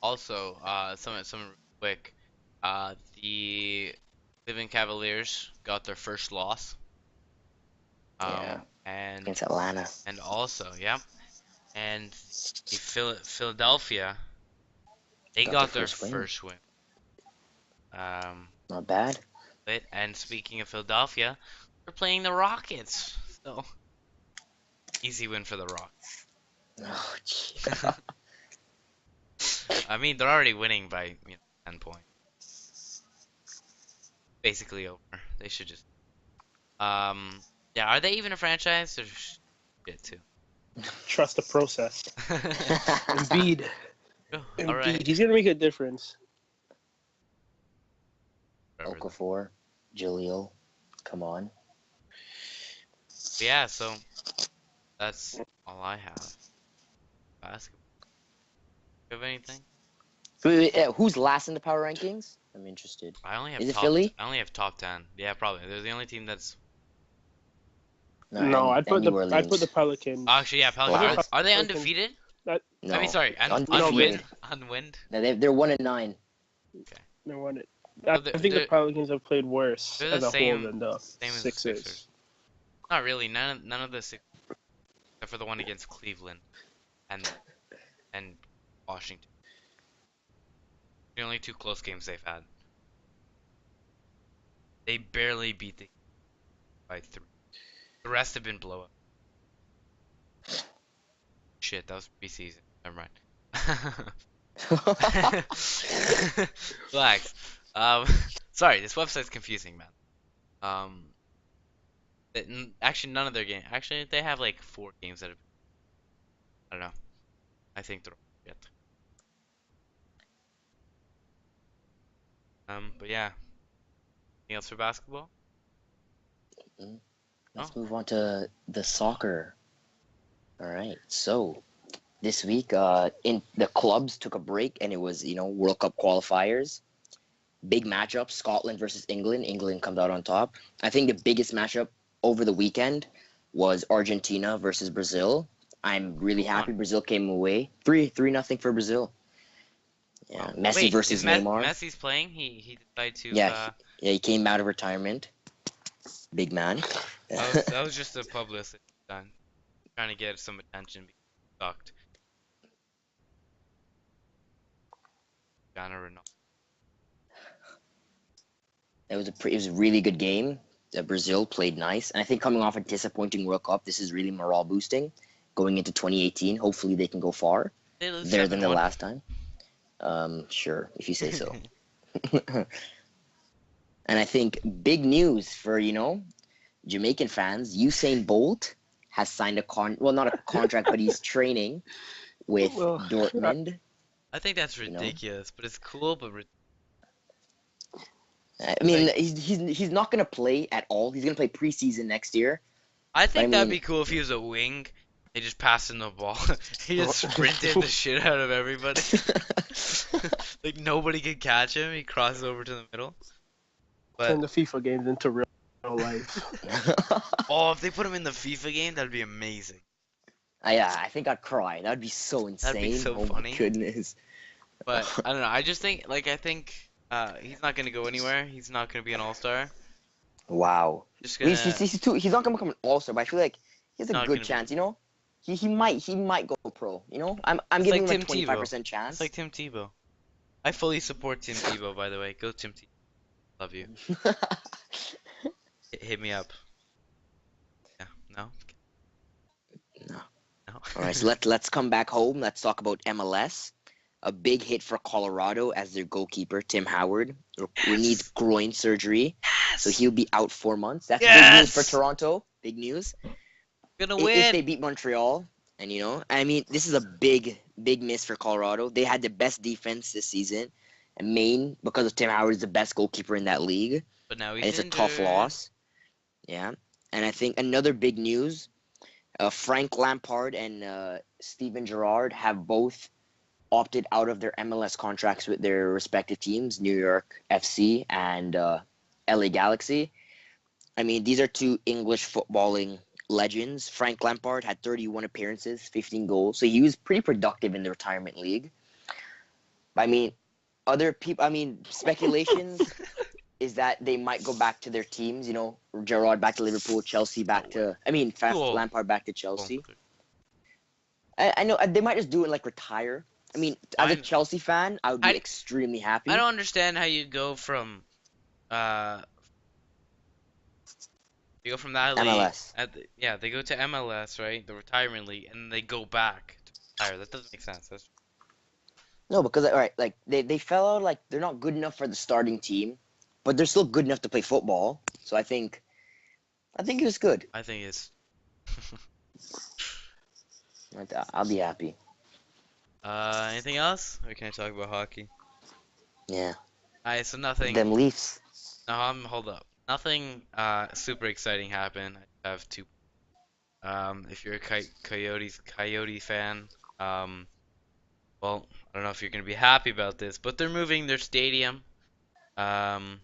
[SPEAKER 1] Also, something real quick. The Cleveland Cavaliers got their first loss.
[SPEAKER 2] Yeah.
[SPEAKER 1] And
[SPEAKER 2] Against Atlanta.
[SPEAKER 1] and also, yeah, and the Philadelphia, they got their first win.
[SPEAKER 2] Not bad.
[SPEAKER 1] And speaking of Philadelphia, they're playing the Rockets, so easy win for the Rockets.
[SPEAKER 2] Oh, gee.
[SPEAKER 1] I mean, they're already winning by 10 points. Basically over. They should just. Yeah. Are they even a franchise or shit too?
[SPEAKER 3] Trust the process. Embiid.
[SPEAKER 1] Oh,
[SPEAKER 3] Embiid.
[SPEAKER 1] all right.
[SPEAKER 3] He's gonna make a difference.
[SPEAKER 2] Okafor, Jaleel, come on.
[SPEAKER 1] Yeah. So that's all I have. Basketball. You have anything?
[SPEAKER 2] Who's last in the power rankings? I'm interested.
[SPEAKER 1] I only have
[SPEAKER 2] Is it
[SPEAKER 1] top.
[SPEAKER 2] Philly?
[SPEAKER 1] I only have top 10. Yeah, probably. They're the only team that's.
[SPEAKER 3] No, I'd put
[SPEAKER 2] New
[SPEAKER 3] the
[SPEAKER 2] Orleans.
[SPEAKER 3] Pelicans.
[SPEAKER 1] Actually, yeah, Pelicans.
[SPEAKER 2] Wow.
[SPEAKER 1] Are they
[SPEAKER 3] Pelicans-
[SPEAKER 1] undefeated?
[SPEAKER 2] No.
[SPEAKER 1] I mean, sorry,
[SPEAKER 2] Undefeated.
[SPEAKER 1] unwind.
[SPEAKER 2] No, they're 1-9.
[SPEAKER 3] They won it.
[SPEAKER 1] Well,
[SPEAKER 3] I think the Pelicans have played worse
[SPEAKER 1] they're
[SPEAKER 3] as
[SPEAKER 1] the
[SPEAKER 3] a
[SPEAKER 1] same-
[SPEAKER 3] whole than the
[SPEAKER 1] Same as the
[SPEAKER 3] Sixers.
[SPEAKER 1] Sixers. Not really. None of the six, except for the one against Cleveland and and Washington. The only two close games they've had. They barely beat the by 3. The rest have been blowout. Shit, that was preseason. Never mind. Relax. Um, sorry, this website's confusing, man. Um, actually, none of their games. Actually, they have like 4 games that have. I don't know. I think they're shit. But yeah. Anything else for basketball?
[SPEAKER 2] Mm,
[SPEAKER 1] Oh,
[SPEAKER 2] Let's move on to the soccer. All right. So this week, in the clubs took a break, and it was World Cup qualifiers. Big matchup: Scotland versus England. England comes out on top. I think the biggest matchup over the weekend was Argentina versus Brazil. I'm really
[SPEAKER 1] who
[SPEAKER 2] happy
[SPEAKER 1] won?
[SPEAKER 2] Brazil came away 3 nothing for Brazil. Yeah,
[SPEAKER 1] Oh,
[SPEAKER 2] Messi
[SPEAKER 1] wait, is
[SPEAKER 2] versus Neymar.
[SPEAKER 1] Messi's playing? He decided to.
[SPEAKER 2] Yeah, he came out of retirement. Big man.
[SPEAKER 1] That was just a publicity stunt, trying to get some attention because he sucked. Cristiano Ronaldo.
[SPEAKER 2] It was a really good game. Brazil played nice, and I think coming off a disappointing World Cup, this is really morale boosting going into 2018. Hopefully, they can go far,
[SPEAKER 1] They lose
[SPEAKER 2] better than the
[SPEAKER 1] 7-1.
[SPEAKER 2] last time. Sure, if you say so. And I think big news for Jamaican fans. Usain Bolt has signed not a contract, but he's training with
[SPEAKER 3] Well,
[SPEAKER 2] Dortmund.
[SPEAKER 1] I think that's
[SPEAKER 2] You know,
[SPEAKER 1] ridiculous, but it's cool. But
[SPEAKER 2] I mean,
[SPEAKER 1] like,
[SPEAKER 2] he's not gonna play at all. He's gonna play preseason next year.
[SPEAKER 1] I
[SPEAKER 2] But I
[SPEAKER 1] think that'd
[SPEAKER 2] mean,
[SPEAKER 1] be cool if he was a wing. He just passed him the ball. He just sprinted the shit out of everybody. Like nobody could catch him. He crosses over to the middle.
[SPEAKER 3] turn
[SPEAKER 1] But
[SPEAKER 3] the FIFA games into real life.
[SPEAKER 1] oh, if they put him in the FIFA game, that'd be amazing.
[SPEAKER 2] Yeah, I think I'd cry. That'd be so
[SPEAKER 1] That'd be
[SPEAKER 2] insane.
[SPEAKER 1] so
[SPEAKER 2] Oh my
[SPEAKER 1] funny.
[SPEAKER 2] goodness.
[SPEAKER 1] But I don't know. I just think he's not gonna go anywhere. He's not gonna be an all-star.
[SPEAKER 2] Wow.
[SPEAKER 1] Just
[SPEAKER 2] He's,
[SPEAKER 1] gonna
[SPEAKER 2] he's, too, he's not gonna become an all-star, but I feel like he has a
[SPEAKER 1] not
[SPEAKER 2] good
[SPEAKER 1] gonna be.
[SPEAKER 2] chance. He might go pro. I'm
[SPEAKER 1] It's
[SPEAKER 2] giving
[SPEAKER 1] like
[SPEAKER 2] him a
[SPEAKER 1] Tim Tebow.
[SPEAKER 2] 25%
[SPEAKER 1] It's
[SPEAKER 2] chance.
[SPEAKER 1] like Tim Tebow. I fully support Tim Tebow, by the way. Go Tim Tebow. Love you. Hit me up. Yeah. No.
[SPEAKER 2] No.
[SPEAKER 1] No.
[SPEAKER 2] All right, so let's come back home. Let's talk about MLS. A big hit for Colorado as their goalkeeper, Tim Howard, needs
[SPEAKER 1] Yes.
[SPEAKER 2] groin surgery, so
[SPEAKER 1] Yes.
[SPEAKER 2] he'll be out 4 months. That's big news for
[SPEAKER 1] Yes.
[SPEAKER 2] Toronto. Big news.
[SPEAKER 1] Gonna
[SPEAKER 2] If they
[SPEAKER 1] win.
[SPEAKER 2] beat Montreal, and I mean, this is a big miss for Colorado. They had the best defense this season, and Maine, because of Tim Howard, is the best goalkeeper in that league,
[SPEAKER 1] But now
[SPEAKER 2] and
[SPEAKER 1] he's
[SPEAKER 2] it's a tough
[SPEAKER 1] injured.
[SPEAKER 2] loss. Yeah, and I think another big news: Frank Lampard and Steven Gerrard have both opted out of their MLS contracts with their respective teams, New York FC and LA Galaxy. I mean, these are two English footballing legends. Frank Lampard had 31 appearances, 15 goals, so he was pretty productive in the retirement league. I mean, other people. I mean, speculations is that they might go back to their teams. Gerrard back to Liverpool, Chelsea
[SPEAKER 1] No
[SPEAKER 2] back
[SPEAKER 1] way.
[SPEAKER 2] to. I mean,
[SPEAKER 1] Too old.
[SPEAKER 2] Lampard back to
[SPEAKER 1] Oh,
[SPEAKER 2] Chelsea. I know they might just do it like retire. I mean, as a
[SPEAKER 1] fine.
[SPEAKER 2] Chelsea fan, I would be
[SPEAKER 1] I
[SPEAKER 2] extremely happy.
[SPEAKER 1] I don't understand how uh you go from that league
[SPEAKER 2] MLS.
[SPEAKER 1] yeah, they go to MLS, right? The retirement league, and they go back to retire. That doesn't make sense.
[SPEAKER 2] No, because all right, like they fell out. Like they're not good enough for the starting team, but they're still good enough to play football. So I think it was good.
[SPEAKER 1] I think it's
[SPEAKER 2] I'll be happy.
[SPEAKER 1] anything else? Or can I talk about hockey?
[SPEAKER 2] Yeah,
[SPEAKER 1] Alright, so nothing.
[SPEAKER 2] them Leafs.
[SPEAKER 1] No, hold up. Nothing super exciting happened. I have two. If you're a Coyote fan, well, I don't know if you're gonna be happy about this, but they're moving their stadium. Um,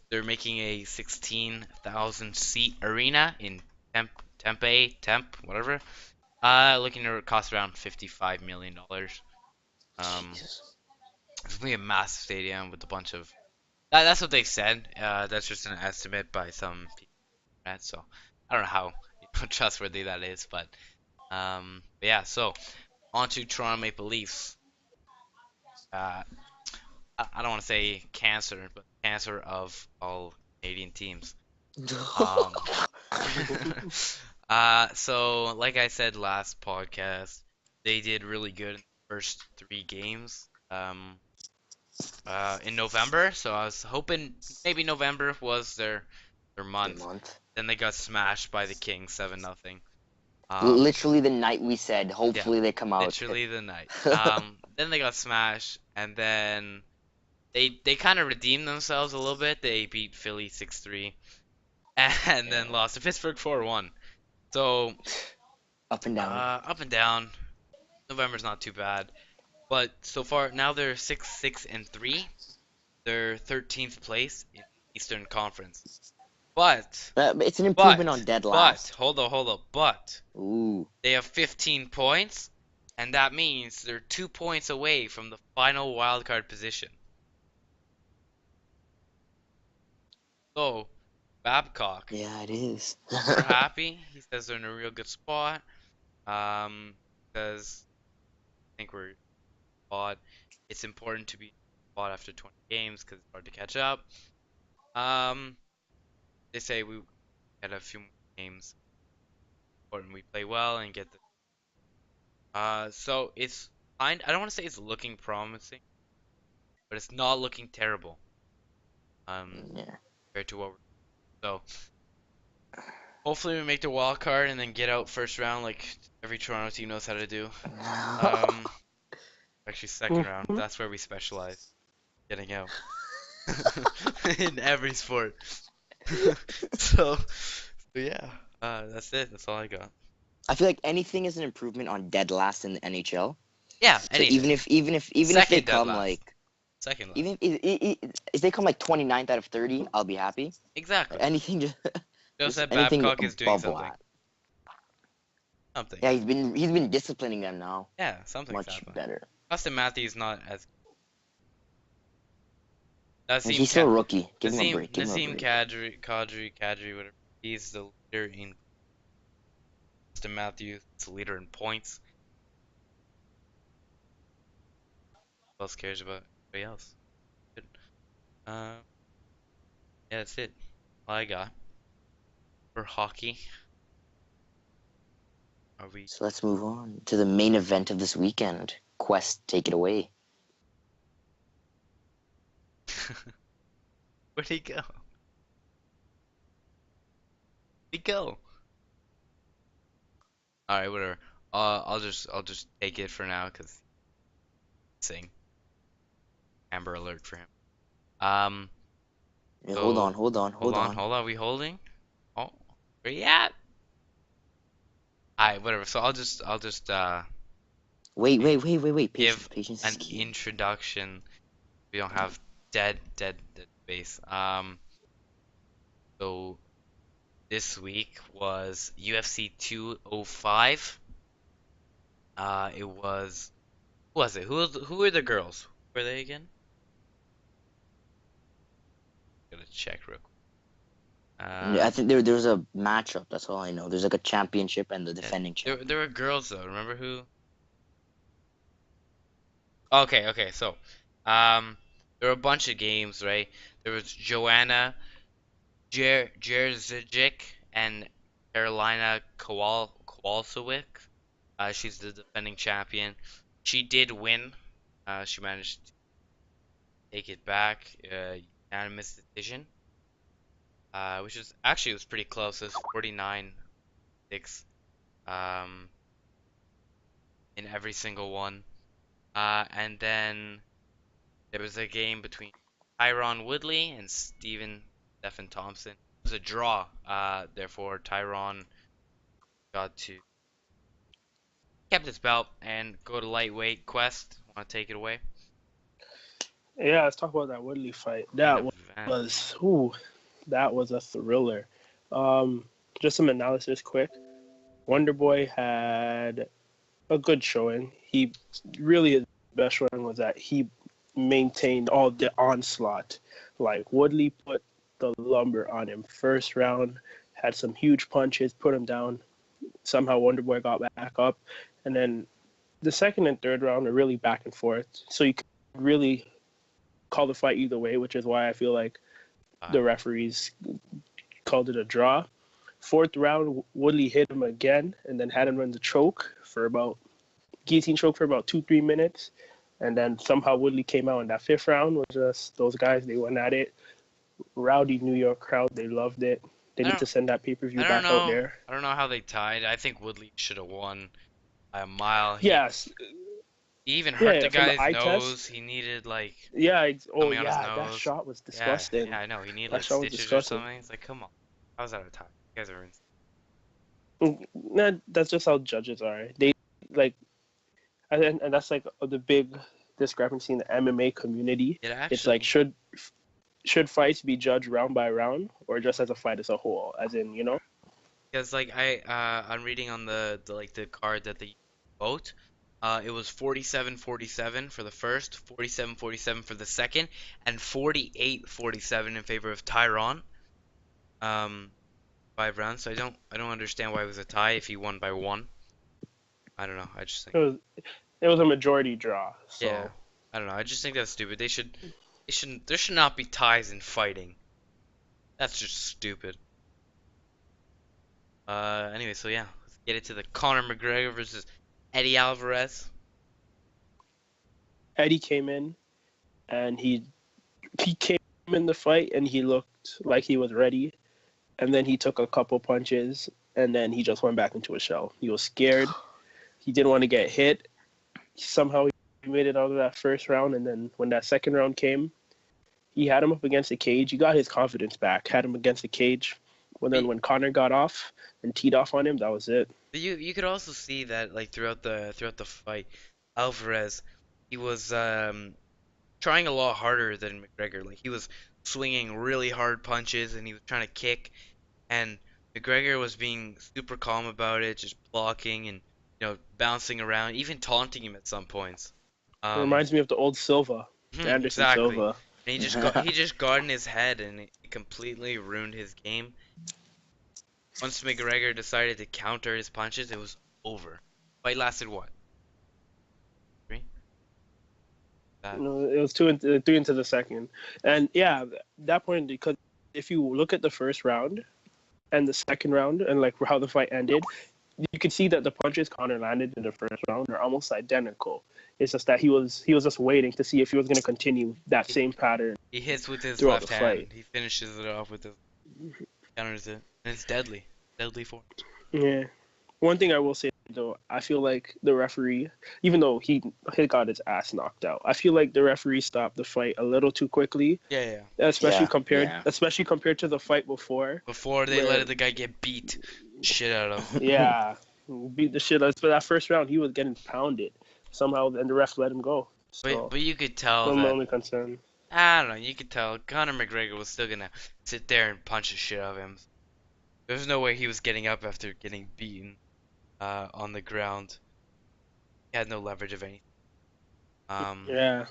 [SPEAKER 1] they're making a 16,000 seat arena in whatever. Looking to cost around $55 million. Um,
[SPEAKER 2] Jesus.
[SPEAKER 1] it's gonna be a massive stadium with a bunch of. That's what they said. That's just an estimate by some people. Right? So I don't know how trustworthy that is, but yeah. So on to Toronto Maple Leafs. Uh, I don't want to say cancer, but cancer of all Canadian teams. Um, so like I said last podcast, they did really good in the first 3 games. In November, so I was hoping maybe November was their
[SPEAKER 2] The
[SPEAKER 1] month.
[SPEAKER 2] month.
[SPEAKER 1] Then they got smashed by the Kings 7-0.
[SPEAKER 2] Literally the night we said,
[SPEAKER 1] Yeah,
[SPEAKER 2] hopefully they come out.
[SPEAKER 1] literally the night. Then they got smashed, and then they kind of redeemed themselves a little bit. They beat Philly 6-3, and then lost to Pittsburgh 4-1. So
[SPEAKER 2] Up and down.
[SPEAKER 1] up and down. November's not too bad, but so far now they're 6-6-3. They're 13th place in the Eastern Conference. But
[SPEAKER 2] It's an improvement on dead last.
[SPEAKER 1] hold up. But
[SPEAKER 2] Ooh.
[SPEAKER 1] they have 15 points, and that means they're 2 points away from the final wildcard position. So, Babcock,
[SPEAKER 2] Yeah, it is.
[SPEAKER 1] we're happy. He says they're in a real good spot. Says I think we're spot. It's important to be in spot after 20 games because it's hard to catch up. They say we had a few more games. Important we play well and get the. So it's I don't want to say it's looking promising, but it's not looking terrible.
[SPEAKER 2] Yeah.
[SPEAKER 1] Compared to what we're so. Hopefully we make the wild card and then get out first round like every Toronto team knows how to do. Actually second round. That's where we specialize. Getting out. In every sport. so yeah. That's it. That's all I got.
[SPEAKER 2] I feel like anything is an improvement on dead last in the NHL.
[SPEAKER 1] Yeah,
[SPEAKER 2] So
[SPEAKER 1] anything.
[SPEAKER 2] even if they
[SPEAKER 1] Second dead
[SPEAKER 2] come
[SPEAKER 1] last.
[SPEAKER 2] like
[SPEAKER 1] Second last.
[SPEAKER 2] even if they come like 29th out of 30, I'll be happy.
[SPEAKER 1] Exactly.
[SPEAKER 2] Anything just
[SPEAKER 1] Shows that
[SPEAKER 2] anything
[SPEAKER 1] Babcock is doing
[SPEAKER 2] above
[SPEAKER 1] something.
[SPEAKER 2] that.
[SPEAKER 1] Something.
[SPEAKER 2] Yeah, he's been disciplining them now.
[SPEAKER 1] Yeah, something's
[SPEAKER 2] Much
[SPEAKER 1] happening.
[SPEAKER 2] better.
[SPEAKER 1] Austin Matthews not as.
[SPEAKER 2] And he's still a rookie. Give him a
[SPEAKER 1] Nazem
[SPEAKER 2] break. Give him a
[SPEAKER 1] Nazem
[SPEAKER 2] break.
[SPEAKER 1] Kadri, whatever. He's the leader in. Austin Matthews is the leader in points. Who else cares about anybody else? Good. Yeah, that's it. All I got for hockey. Are we?
[SPEAKER 2] So let's move on to the main event of this weekend. Quest, take it away.
[SPEAKER 1] Where'd he go? Where'd he go? All right, whatever. I'll just take it for now, cause sing. Amber alert for him.
[SPEAKER 2] Yeah,
[SPEAKER 1] So,
[SPEAKER 2] hold on.
[SPEAKER 1] Hold on. We holding? Oh, where you at? Alright, whatever. So I'll just
[SPEAKER 2] Wait. Patience,
[SPEAKER 1] give
[SPEAKER 2] patience
[SPEAKER 1] an
[SPEAKER 2] is key.
[SPEAKER 1] introduction. We don't have dead space. So this week was UFC 205. It was who was it? Who were the girls? Who were they again? Gotta check real quick.
[SPEAKER 2] I think there was a matchup. That's all I know. There's like a championship and the defending champ.
[SPEAKER 1] There were girls though. Remember who? Okay. So, there were a bunch of games, right? There was Joanna Jerzyk and Carolina Kowalczyk. She's the defending champion. She did win. She managed to take it back. Unanimous decision. Which was actually it was pretty close. It was 49-6. In every single one. And then there was a game between Tyron Woodley and Stephen Thompson. It was a draw. Therefore, Tyron got to kept his belt and go to lightweight. Quest, want to take it away?
[SPEAKER 3] Yeah, let's talk about that Woodley fight. That was a thriller. Just some analysis quick. Wonder Boy had a good showing. He really, his best showing was that he maintained all the onslaught. Like Woodley put the lumber on him first round, had some huge punches, put him down. Somehow Wonderboy got back up, and then the second and third round are really back and forth. So you could really call the fight either way, which is why I feel like the referees called it a draw. Fourth round, Woodley hit him again, and then had him run the guillotine choke for about 2-3 minutes, and then somehow Woodley came out in that fifth round. Was just those guys, they went at it. Rowdy New York crowd, they loved it. They need to send that pay-per-view back out there.
[SPEAKER 1] I don't know how they tied. I think Woodley should have won by a mile.
[SPEAKER 3] Yes.
[SPEAKER 1] He even hurt the guy's nose.
[SPEAKER 3] Test.
[SPEAKER 1] He needed like
[SPEAKER 3] that shot was disgusting.
[SPEAKER 1] Yeah, I know. He needed like stitches or something. It's like, come on. How's that a tie? You guys are insane.
[SPEAKER 3] Nah, that's just how judges are. They like, and that's like the big discrepancy in the MMA community. It's like should fights be judged round by round or just as a fight as a whole? As in, you know?
[SPEAKER 1] Because like I'm reading on the card that they vote. It was 47-47 for the first, 47-47 for the second, and 48-47 in favor of Tyron. 5 rounds. So I don't understand why it was a tie if he won by 1. I don't know. I just think
[SPEAKER 3] it was a majority draw. So.
[SPEAKER 1] Yeah. I don't know. I just think that's stupid. There should not be ties in fighting. That's just stupid. Anyway, so yeah, let's get it to the Conor McGregor versus Eddie Alvarez.
[SPEAKER 3] Eddie came in, and he came in the fight, and he looked like he was ready, and then he took a couple punches, and then he just went back into a shell. He was scared. He didn't want to get hit. Somehow he made it out of that first round, and then when that second round came, he had him up against the cage. He got his confidence back, had him against the cage. When Conor got off and teed off on him, that was it.
[SPEAKER 1] You could also see that like throughout the fight, Alvarez, he was trying a lot harder than McGregor. Like he was swinging really hard punches and he was trying to kick, and McGregor was being super calm about it, just blocking and bouncing around, even taunting him at some points.
[SPEAKER 3] It reminds me of the old Silva, Anderson
[SPEAKER 1] exactly.
[SPEAKER 3] Silva.
[SPEAKER 1] And he just got in his head and it completely ruined his game. Once McGregor decided to counter his punches, it was over. Fight lasted what? 3?
[SPEAKER 3] No, it was 3 into the second. And yeah, that point, because if you look at the first round and the second round and like how the fight ended, you could see that the punches Conor landed in the first round are almost identical. It's just that he was just waiting to see if he was going to continue that same pattern.
[SPEAKER 1] He hits with his left hand. He finishes it off with his counters it, and it's deadly form.
[SPEAKER 3] Yeah. One thing I will say though, I feel like the referee, even though he got his ass knocked out, I feel like the referee stopped the fight a little too quickly.
[SPEAKER 1] Yeah.
[SPEAKER 3] Especially compared to the fight before.
[SPEAKER 1] Before they let the guy get beat shit out of him.
[SPEAKER 3] Yeah, beat the shit out. But that first round, he was getting pounded somehow, and the ref let him go. So,
[SPEAKER 1] but you could tell.
[SPEAKER 3] That's my only concern.
[SPEAKER 1] I don't know. You could tell Conor McGregor was still gonna sit there and punch the shit out of him. There's no way he was getting up after getting beaten on the ground. He had no leverage of anything.
[SPEAKER 3] Yeah.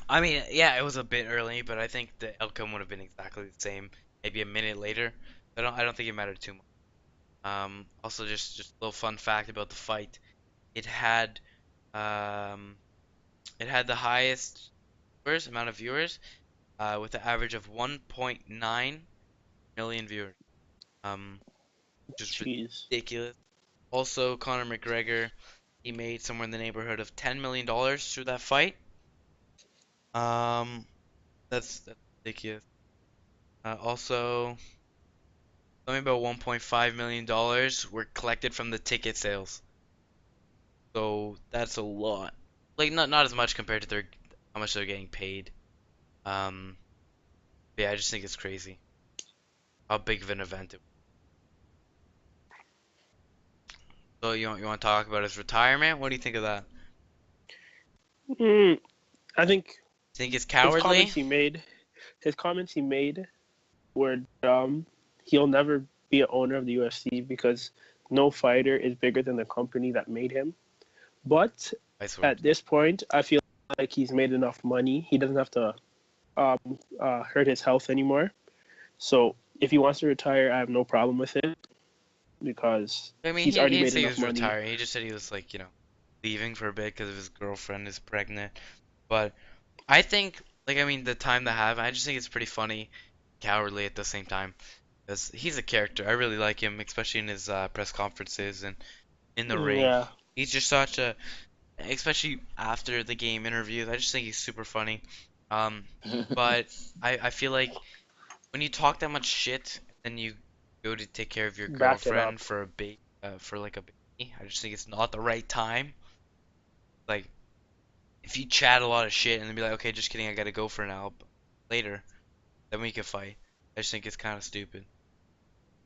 [SPEAKER 1] I mean, yeah, it was a bit early, but I think the outcome would have been exactly the same, maybe a minute later. I don't think it mattered too much. Also, just a little fun fact about the fight. It had the highest amount of viewers, with an average of 1.9 million viewers. Just ridiculous. Also, Conor McGregor, he made somewhere in the neighborhood of $10 million through that fight. That's ridiculous. Also, something about $1.5 million were collected from the ticket sales. So that's a lot. Like not as much compared to how much they're getting paid. Yeah, I just think it's crazy how big of an event it was. So you want to talk about his retirement? What do you think of that?
[SPEAKER 3] I think.
[SPEAKER 1] Think it's cowardly?
[SPEAKER 3] His comments he made were dumb. He'll never be an owner of the UFC because no fighter is bigger than the company that made him. But at this point, I feel like he's made enough money. He doesn't have to hurt his health anymore. So if he wants to retire, I have no problem with it because
[SPEAKER 1] I mean,
[SPEAKER 3] he's
[SPEAKER 1] he
[SPEAKER 3] already
[SPEAKER 1] didn't
[SPEAKER 3] made
[SPEAKER 1] say he
[SPEAKER 3] enough
[SPEAKER 1] was
[SPEAKER 3] money.
[SPEAKER 1] retiring. He just said he was like, leaving for a bit because of his girlfriend is pregnant. But I think, like, I mean, the time to have, I just think it's pretty funny, cowardly at the same time. Because he's a character. I really like him, especially in his press conferences and in the ring.
[SPEAKER 3] Yeah,
[SPEAKER 1] He's just such a, especially after the game interviews, I just think he's super funny. But I feel like when you talk that much shit and you go to take care of your
[SPEAKER 3] back it
[SPEAKER 1] girlfriend
[SPEAKER 3] up.
[SPEAKER 1] for for like a baby, I just think it's not the right time. Like, if you chat a lot of shit and then be like, okay, just kidding, I gotta go for now, but later, then we can fight. I just think it's kind of stupid.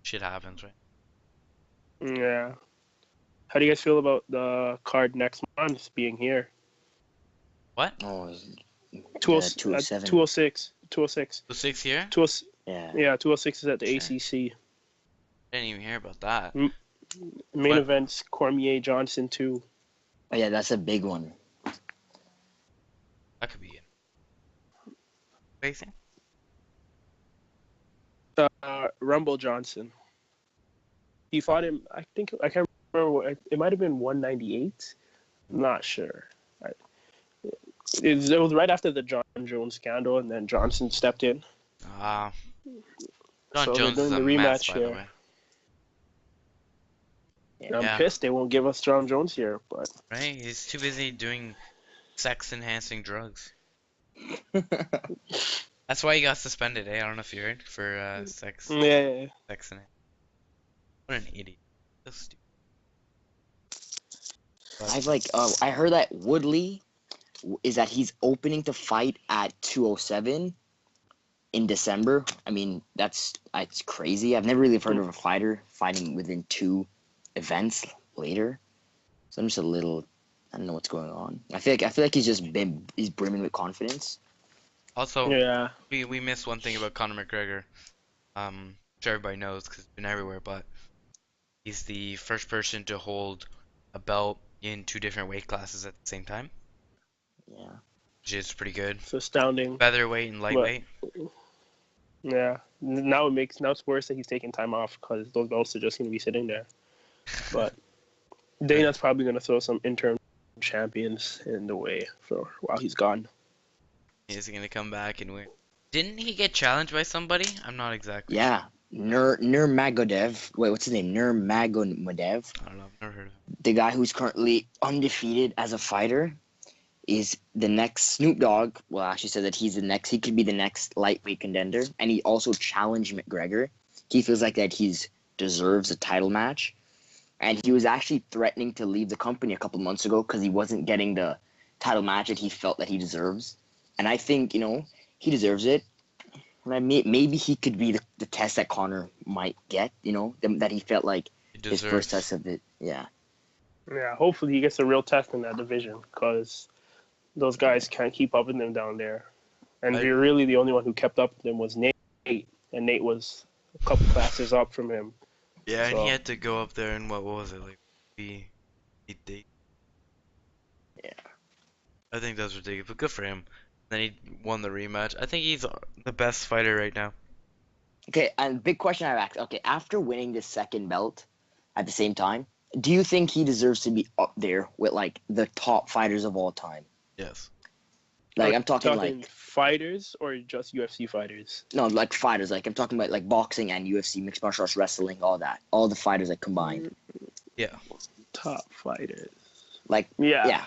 [SPEAKER 1] Shit happens, right?
[SPEAKER 3] Yeah. How do you guys feel about the card next month being here?
[SPEAKER 1] What?
[SPEAKER 2] Oh,
[SPEAKER 3] 206.
[SPEAKER 2] 207.
[SPEAKER 3] 206.
[SPEAKER 1] The six here?
[SPEAKER 2] Yeah.
[SPEAKER 3] Yeah, 206 is at the
[SPEAKER 1] Sure.
[SPEAKER 3] ACC.
[SPEAKER 1] Didn't even hear about that.
[SPEAKER 3] Main
[SPEAKER 1] What?
[SPEAKER 3] events, Cormier Johnson too.
[SPEAKER 2] Oh yeah, that's a big one.
[SPEAKER 1] That could be it. What do you think?
[SPEAKER 3] Rumble Johnson. He fought him. I can't remember. It might have been 198. Not sure. It was right after the John Jones scandal, and then Johnson stepped in.
[SPEAKER 1] John
[SPEAKER 3] So they're
[SPEAKER 1] Jones
[SPEAKER 3] doing
[SPEAKER 1] is a
[SPEAKER 3] the
[SPEAKER 1] mess,
[SPEAKER 3] rematch
[SPEAKER 1] by the
[SPEAKER 3] here.
[SPEAKER 1] way.
[SPEAKER 3] I'm
[SPEAKER 1] Yeah.
[SPEAKER 3] pissed they won't give us John Jones here, but
[SPEAKER 1] Right? He's too busy doing sex-enhancing drugs. That's why he got suspended, eh? I don't know if you heard, for sex
[SPEAKER 3] yeah.
[SPEAKER 1] enhancing. What an idiot. So stupid.
[SPEAKER 2] I heard that Woodley is that he's opening to fight at 207 in December. I mean, it's crazy. I've never really heard of a fighter fighting within 2 events later. So I'm just a little, I don't know what's going on. I feel like he's brimming with confidence.
[SPEAKER 1] Also,
[SPEAKER 3] Yeah.
[SPEAKER 1] we missed one thing about Conor McGregor. Which everybody knows because it's been everywhere, but he's the first person to hold a belt in 2 different weight classes at the same time,
[SPEAKER 2] Yeah.
[SPEAKER 1] which is pretty good.
[SPEAKER 3] It's astounding.
[SPEAKER 1] Featherweight and lightweight.
[SPEAKER 3] Yeah. Now it's worse that he's taking time off because those belts are just going to be sitting there. But Dana's probably going to throw some interim champions in the way for while he's gone.
[SPEAKER 1] He's gonna come back and win. Didn't he get challenged by somebody? I'm not exactly sure.
[SPEAKER 2] Yeah. Nurmagomedov. Wait, what's his name? Nurmagomedov.
[SPEAKER 1] I don't know. I've never heard of him.
[SPEAKER 2] The guy who's currently undefeated as a fighter is the next Snoop Dogg. Well, actually said that he could be the next lightweight contender. And he also challenged McGregor. He feels like that he deserves a title match. And he was actually threatening to leave the company a couple months ago because he wasn't getting the title match that he felt that he deserves. And I think, he deserves it. And maybe he could be the test that Conor might get, that he felt like
[SPEAKER 1] He
[SPEAKER 2] his first
[SPEAKER 1] deserves.
[SPEAKER 2] test of it. Yeah.
[SPEAKER 3] Yeah, hopefully he gets a real test in that division because those guys can't keep up with them down there. And really the only one who kept up with them was Nate, and Nate was a couple classes up from him.
[SPEAKER 1] Yeah, and
[SPEAKER 3] So-
[SPEAKER 1] he had to go up there and what was it like? He did.
[SPEAKER 2] Yeah.
[SPEAKER 1] I think that's ridiculous, but good for him. Then he won the rematch. I think he's the best fighter right now.
[SPEAKER 2] Okay, and big question I've asked. Okay, after winning this second belt at the same time, do you think he deserves to be up there with like the top fighters of all time?
[SPEAKER 1] Yes.
[SPEAKER 2] Like I'm talking like
[SPEAKER 3] fighters or just UFC fighters?
[SPEAKER 2] no, like fighters. Like I'm talking about like boxing and UFC, mixed martial arts, wrestling, all that. All the fighters like combined.
[SPEAKER 1] Yeah.
[SPEAKER 3] Top fighters.
[SPEAKER 2] Like
[SPEAKER 3] Yeah.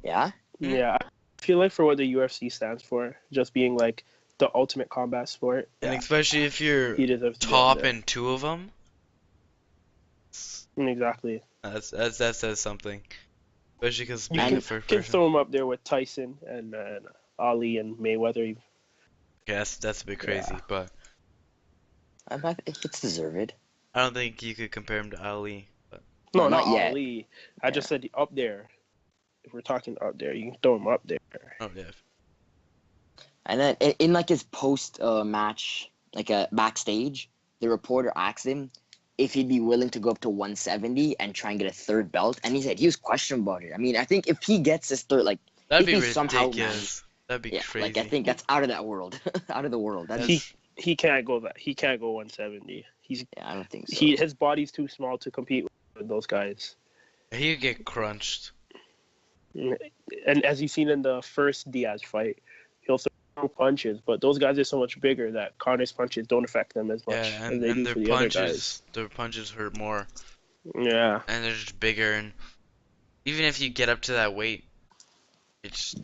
[SPEAKER 2] yeah.
[SPEAKER 3] Yeah. I feel like for what the UFC stands for, just being like the ultimate combat sport.
[SPEAKER 1] And
[SPEAKER 3] Yeah,
[SPEAKER 1] especially if you're
[SPEAKER 3] he deserves to be
[SPEAKER 1] top
[SPEAKER 3] up there.
[SPEAKER 1] in 2 of them,
[SPEAKER 3] Exactly.
[SPEAKER 1] that says something. Especially because
[SPEAKER 3] You
[SPEAKER 1] being
[SPEAKER 3] can,
[SPEAKER 1] the first
[SPEAKER 3] can
[SPEAKER 1] person.
[SPEAKER 3] throw him up there with Tyson and Ali and Mayweather.
[SPEAKER 1] Yeah, that's a bit crazy, but
[SPEAKER 2] It's deserved.
[SPEAKER 1] I don't think you could compare him to Ali. But
[SPEAKER 3] No,
[SPEAKER 2] not
[SPEAKER 3] not
[SPEAKER 2] yet.
[SPEAKER 3] Ali. I just said up there. If we're talking up there, you can throw him up there.
[SPEAKER 1] oh yeah.
[SPEAKER 2] And then in like his post match, like backstage, the reporter asked him if he'd be willing to go up to 170 and try and get a third belt, and he said he was questionable about it. I mean, I think if he gets his third, like
[SPEAKER 1] That'd
[SPEAKER 2] if
[SPEAKER 1] be
[SPEAKER 2] he somehow
[SPEAKER 1] ridiculous. That'd be
[SPEAKER 2] yeah,
[SPEAKER 1] crazy.
[SPEAKER 2] like I think that's out of that world, out of the world. That's
[SPEAKER 3] He he can't go that. He can't go 170.
[SPEAKER 2] Yeah, I don't think so.
[SPEAKER 3] His body's too small to compete with those guys.
[SPEAKER 1] He'd get crunched.
[SPEAKER 3] And as you've seen in the first Diaz fight, he'll throw punches, but those guys are so much bigger that Connor's punches don't affect them as much
[SPEAKER 1] Yeah,
[SPEAKER 3] as they do for the other guys.
[SPEAKER 1] their punches hurt more,
[SPEAKER 3] Yeah.
[SPEAKER 1] and they're just bigger. And even if you get up to that weight, it's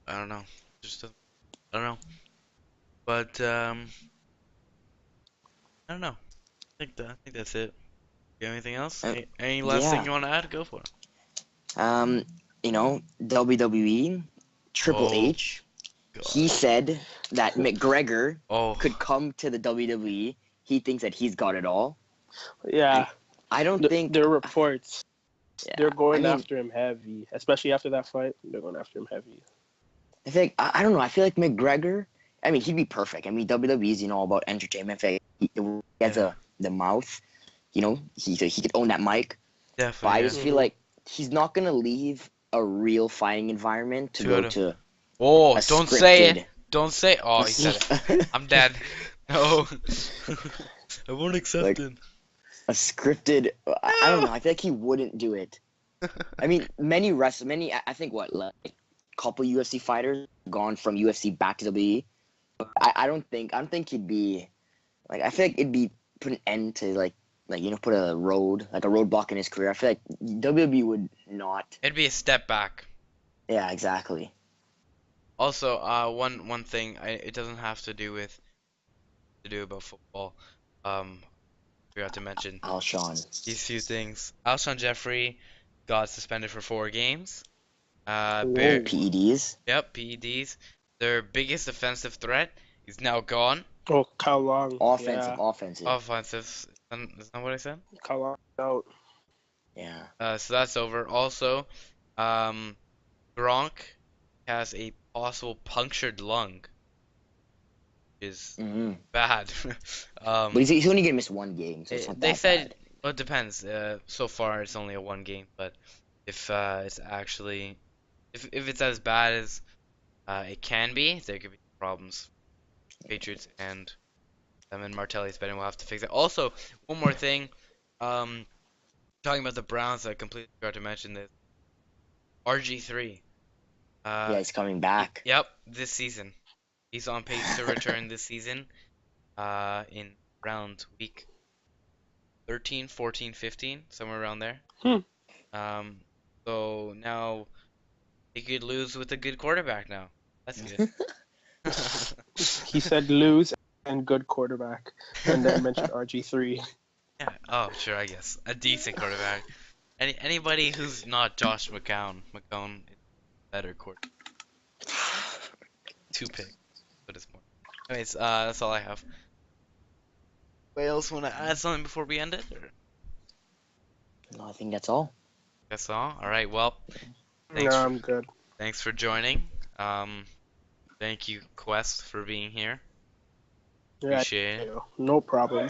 [SPEAKER 1] I don't know, just I don't know. But I don't know. I think that's it. You have anything else? Any last thing
[SPEAKER 2] Yeah.
[SPEAKER 1] you want to add? Go for it.
[SPEAKER 2] WWE, Triple
[SPEAKER 1] Oh,
[SPEAKER 2] H,
[SPEAKER 1] God.
[SPEAKER 2] he said that McGregor
[SPEAKER 1] Oh,
[SPEAKER 2] could come to the WWE. He thinks that he's got it all.
[SPEAKER 3] Yeah.
[SPEAKER 2] I don't think.
[SPEAKER 3] There are reports.
[SPEAKER 2] Yeah,
[SPEAKER 3] They're going
[SPEAKER 2] I mean,
[SPEAKER 3] after him heavy, especially after that fight. They're going after him heavy.
[SPEAKER 2] I think I don't know. I feel like McGregor. I mean, he'd be perfect. I mean, WWE's all about entertainment. I feel like he has the mouth. He could own that mic. But
[SPEAKER 1] definitely.
[SPEAKER 2] I just feel like he's not gonna leave a real fighting environment to go to.
[SPEAKER 1] Oh,
[SPEAKER 2] a
[SPEAKER 1] don't say it.
[SPEAKER 2] scripted-
[SPEAKER 1] Don't say. Oh, he said it. I'm dead. No. I won't accept
[SPEAKER 2] Like-
[SPEAKER 1] it.
[SPEAKER 2] a scripted. I don't know. I feel like he wouldn't do it. I mean, I think like a couple UFC fighters gone from UFC back to WWE. I don't think he'd be like. I feel like it'd be put an end to put a roadblock in his career. I feel like WWE would not.
[SPEAKER 1] It'd be a step back.
[SPEAKER 2] Yeah, exactly.
[SPEAKER 1] Also, one thing, it doesn't have to do about football. Forgot to mention
[SPEAKER 2] Alshon.
[SPEAKER 1] these few things. Alshon Jeffrey got suspended for 4 games.
[SPEAKER 3] Whoa.
[SPEAKER 2] PEDs.
[SPEAKER 1] Yep, PEDs. Their biggest offensive threat is now gone.
[SPEAKER 3] Oh, Kyle Long.
[SPEAKER 2] Offensive.
[SPEAKER 1] Offensive. Is that what I said?
[SPEAKER 3] Yeah. Kyle Long out.
[SPEAKER 2] Yeah.
[SPEAKER 1] So that's over. Also, Gronk has a possible punctured lung. Is
[SPEAKER 2] Mm-hmm.
[SPEAKER 1] bad.
[SPEAKER 2] But he's only gonna miss one game, so it's not
[SPEAKER 1] They
[SPEAKER 2] that
[SPEAKER 1] said,
[SPEAKER 2] bad.
[SPEAKER 1] well, it depends. So far it's only a 1 game, but if it's actually, if it's as bad as it can be, there could be problems. Patriots and them and Martelli's betting will have to fix it. Also, one more thing, talking about the Browns, I completely forgot to mention this. RG3.
[SPEAKER 2] Yeah, he's coming back.
[SPEAKER 1] Yep, this season. He's on pace to return this season. In around week 13, 14, 15, somewhere around there. So now he could lose with a good quarterback now. That's good.
[SPEAKER 3] He said lose and good quarterback, and then mentioned RG3.
[SPEAKER 1] Yeah. Oh, sure, I guess. A decent quarterback. Anybody who's not Josh McCown is better quarterback. 2 picks, but it's more. Anyways, that's all I have. Anybody else want to add something before we end it? Or?
[SPEAKER 2] No, I think that's all.
[SPEAKER 1] That's all. All right. Well,
[SPEAKER 3] No, I'm good.
[SPEAKER 1] thanks for joining. Thank you, Quest, for being here.
[SPEAKER 3] Yeah,
[SPEAKER 1] Appreciate it.
[SPEAKER 3] no problem.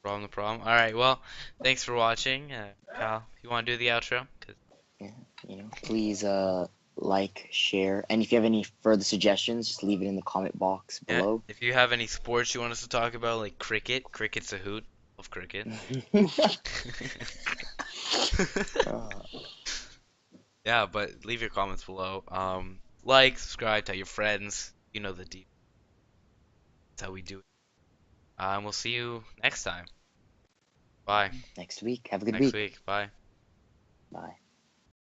[SPEAKER 1] No problem. All right. Well, thanks for watching. Kyle, you want to do the outro? 'Cause
[SPEAKER 2] Please like, share, and if you have any further suggestions, just leave it in the comment box below.
[SPEAKER 1] if you have any sports you want us to talk about, like cricket's a hoot. Love cricket. Yeah, but leave your comments below. Like, subscribe, tell your friends. You know the deep. That's how we do it. And we'll see you next time. Bye.
[SPEAKER 2] Next week. Have a good
[SPEAKER 1] Next
[SPEAKER 2] week.
[SPEAKER 1] week. Bye.
[SPEAKER 2] Bye.